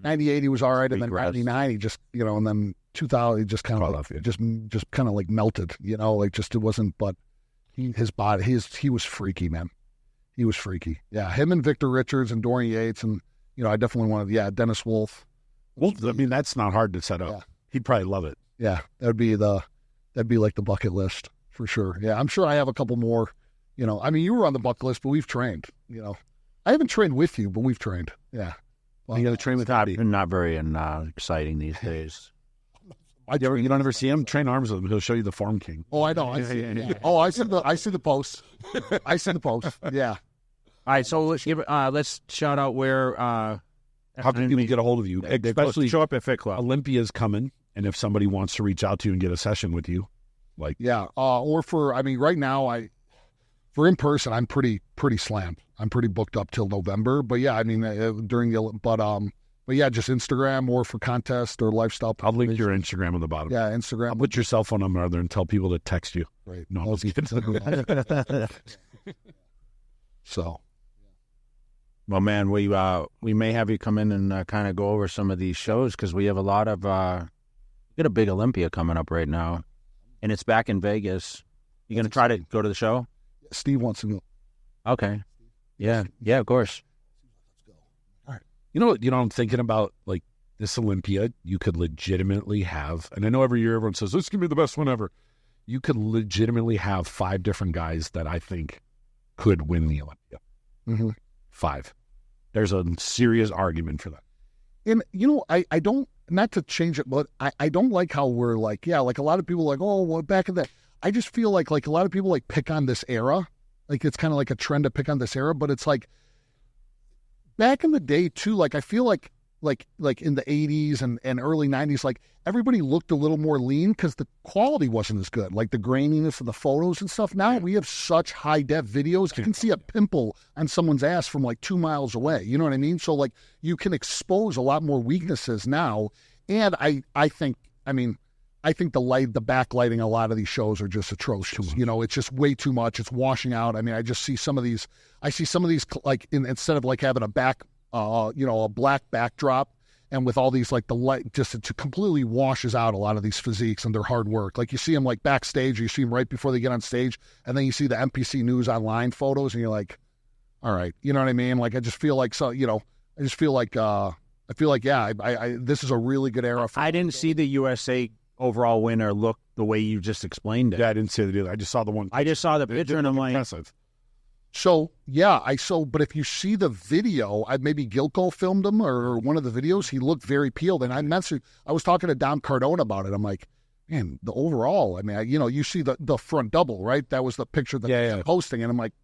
98, he was all right, and then 99, he just, and then 2000, he just kind of, just kind of like melted, like just it wasn't, but his body, he was freaky, man. He was freaky. Yeah, him and Victor Richards and Dorian Yates, and, I definitely wanted, Dennis Wolf. I mean, that's not hard to set up. Yeah. He'd probably love it. Yeah, that'd be like the bucket list for sure. Yeah, I'm sure I have a couple more You know, I mean, you were on the bucket list, but we've trained. You know, I haven't trained with you, but we've trained. Yeah. Well, you got to train with Andy. Not very exciting these days. You don't ever see him train arms with him. He'll show you the Form King. Oh, I know. Oh, I see the post. I see the post. Yeah. All right, so let's shout out where. How can people get a hold of you? Especially show up at Fit Club. Olympia's coming, and if somebody wants to reach out to you and get a session with you, or right now for in person, I'm pretty slammed. I'm pretty booked up till November. But yeah, I mean but yeah, just Instagram or for contest or lifestyle. I'll link your Instagram on the bottom. Yeah, Instagram. I'll put your cell phone number there and tell people to text you. Right. No, I'm just kidding. So. Well, man, we may have you come in and kind of go over some of these shows because we have a lot of we got a big Olympia coming up right now, and it's back in Vegas. You gonna try to go to the show? Steve wants to go. Okay. Yeah, of course. All right. You know what I'm thinking about? Like this Olympia, you could legitimately have, and I know every year everyone says this is gonna be the best one ever. You could legitimately have 5 different guys that I think could win the Olympia. Mm-hmm. 5. There's a serious argument for that. And, you know, I don't, not to change it, but I don't like how we're like, yeah, like a lot of people are like, oh, well, back in that. I just feel like a lot of people like pick on this era. Like it's kind of like a trend to pick on this era, but it's like back in the day too, like I feel like in the 80s and early 90s, like everybody looked a little more lean because the quality wasn't as good, like the graininess of the photos and stuff. Now we have such high def videos. You can see a pimple on someo's ass from like 2 miles away. You know what I mean? So like you can expose a lot more weaknesses now. And I think the backlighting a lot of these shows are just atrocious. You know, it's just way too much. It's washing out. I mean, I see some of these like instead of like having a a black backdrop and with all these like the light just it completely washes out a lot of these physiques and their hard work. Like you see them like backstage or you see them right before they get on stage and then you see the NPC News Online photos and you're like, all right, you know what I mean? Like I just feel like this is a really good era. I didn't see the USA overall winner look the way you just explained it. Yeah, I didn't see it either. I just saw the one. I just saw the picture and I'm like, impressive. So, yeah, but if you see the video, maybe Gilco filmed him or one of the videos, he looked very peeled. And I was talking to Dom Cardone about it. I'm like, man, the overall, I mean, you see the front double, right? That was the picture that they're posting. And I'm like,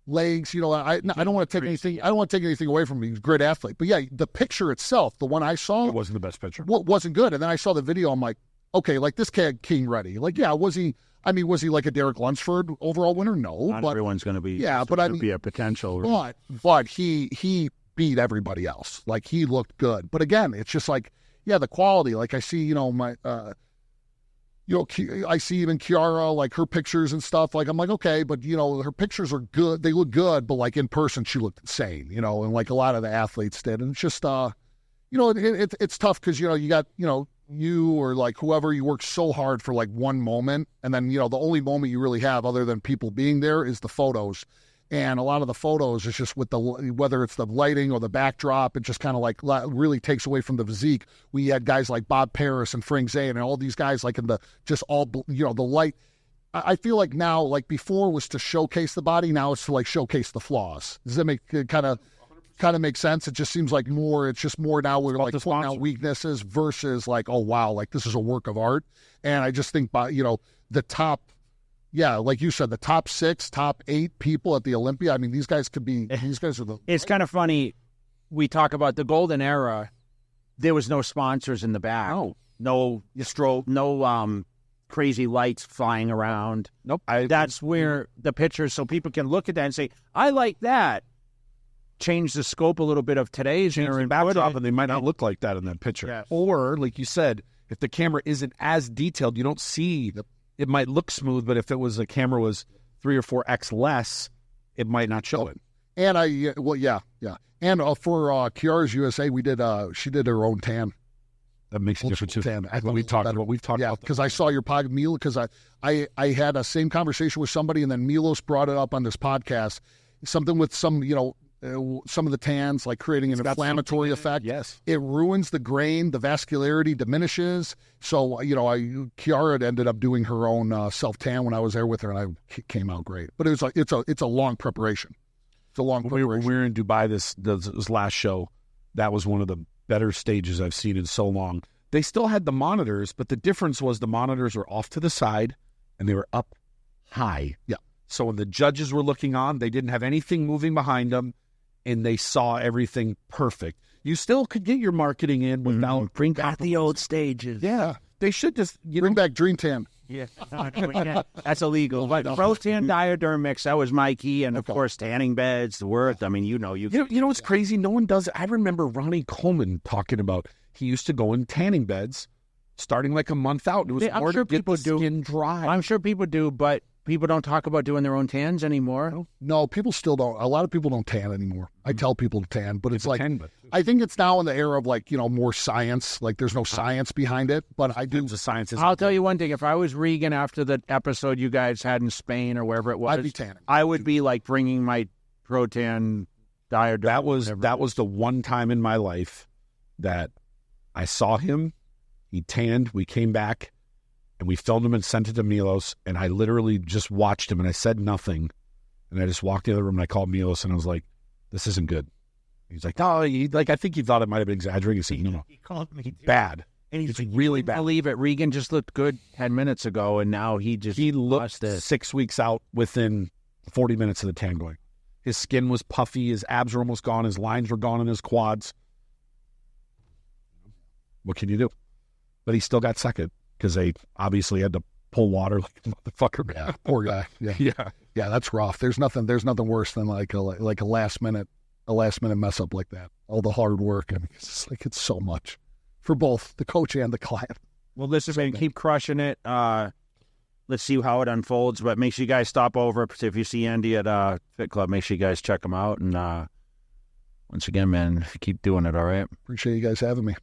legs, I don't want to take anything. I don't want to take anything away from him. He's a great athlete. But yeah, the picture itself, the one I saw. It wasn't the best picture. Wasn't good. And then I saw the video. I'm like, okay, like this kid King ready. Like, yeah, was he like a Derek Lunsford overall winner? No. Not everyone's going to be. Yeah, but I mean, be a potential. But he beat everybody else. Like he looked good. But again, it's just like, yeah, the quality. Like I see, I see even Kiara, like her pictures and stuff. Like I'm like, okay, but her pictures are good. They look good, but like in person, she looked insane. And like a lot of the athletes did. And it's just, it's tough because you got you or like whoever, you work so hard for like one moment, and then the only moment you really have other than people being there is the photos. And a lot of the photos is just with whether it's the lighting or the backdrop, it just kind of like really takes away from the physique. We had guys like Bob Paris and Frank Zane and all these guys like in the just all the light. I feel like now, like before was to showcase the body, now it's to like showcase the flaws. Does that make kind of make sense? It just seems like it's just more now we're like pointing out weaknesses versus like, oh wow, like this is a work of art. And I just think the top. Yeah, like you said, the top 6, top 8 people at the Olympia. I mean, these guys are the. It's kind of funny. We talk about the golden era. There was no sponsors in the back. No strobe. No crazy lights flying around. Nope. That's where the pictures, so people can look at that and say, "I like that." Change the scope a little bit of today's backdrop, and they might not look like that in that picture. Yeah. Or, like you said, if the camera isn't as detailed, you don't see it might look smooth, but if it was a camera was 3 or 4x less, it might not show it. And And for Kiara's USA, she did her own tan. That makes a difference too. We've talked about. Because I saw your podcast, Milo. Because I had a same conversation with somebody, and then Milos brought it up on this podcast. Something with some some of the tans, like creating an inflammatory effect. Yes. It ruins the grain. The vascularity diminishes. So, Kiara had ended up doing her own self-tan when I was there with her, and I came out great. But it's a long preparation. It's a long preparation. When we were in Dubai this last show, that was one of the better stages I've seen in so long. They still had the monitors, but the difference was the monitors were off to the side, and they were up high. Yeah. So when the judges were looking on, they didn't have anything moving behind them, and they saw everything perfect. You still could get your marketing in without bring back the old stages. Yeah, they should just bring back Dream Tan. Yeah, that's illegal. But Protan Diaderm mix, that was my key, and of course tanning beds, the Worth. I mean, you know what's crazy? No one does it. I remember Ronnie Coleman talking about he used to go in tanning beds, starting like a month out. It was I'm sure people do. Skin dry. I'm sure people do, but people don't talk about doing their own tans anymore. No, people still don't. A lot of people don't tan anymore. I tell people to tan, but it's like, tan, I think it's now in the era of like, more science. Like there's no science behind it, but I do. The science is. I'll tell you one thing. If I was Regan after the episode you guys had in Spain or wherever it was, I'd be tanning. I would be like bringing my Protan Diaderm. That was the one time in my life that I saw him. He tanned. We came back. And we filmed him and sent it to Milos, and I literally just watched him, and I said nothing. And I just walked in the other room, and I called Milos, and I was like, this isn't good. He's like, no, I think he thought it might have been exaggerating. He said, no. He called me bad. And he's like, really bad. Believe it. Regan just looked good 10 minutes ago, and now he looked 6 weeks out within 40 minutes of the tan going. His skin was puffy. His abs were almost gone. His lines were gone in his quads. What can you do? But he still got second. Because they obviously had to pull water like a motherfucker. Yeah, poor guy. Yeah, yeah, that's rough. There's nothing worse than like a last minute mess up like that. All the hard work, and it's so much for both the coach and the client. Well, listen, keep crushing it. Let's see how it unfolds. But make sure you guys stop over. If you see Andy at Fit Club, make sure you guys check him out. And once again, man, keep doing it. All right. Appreciate you guys having me.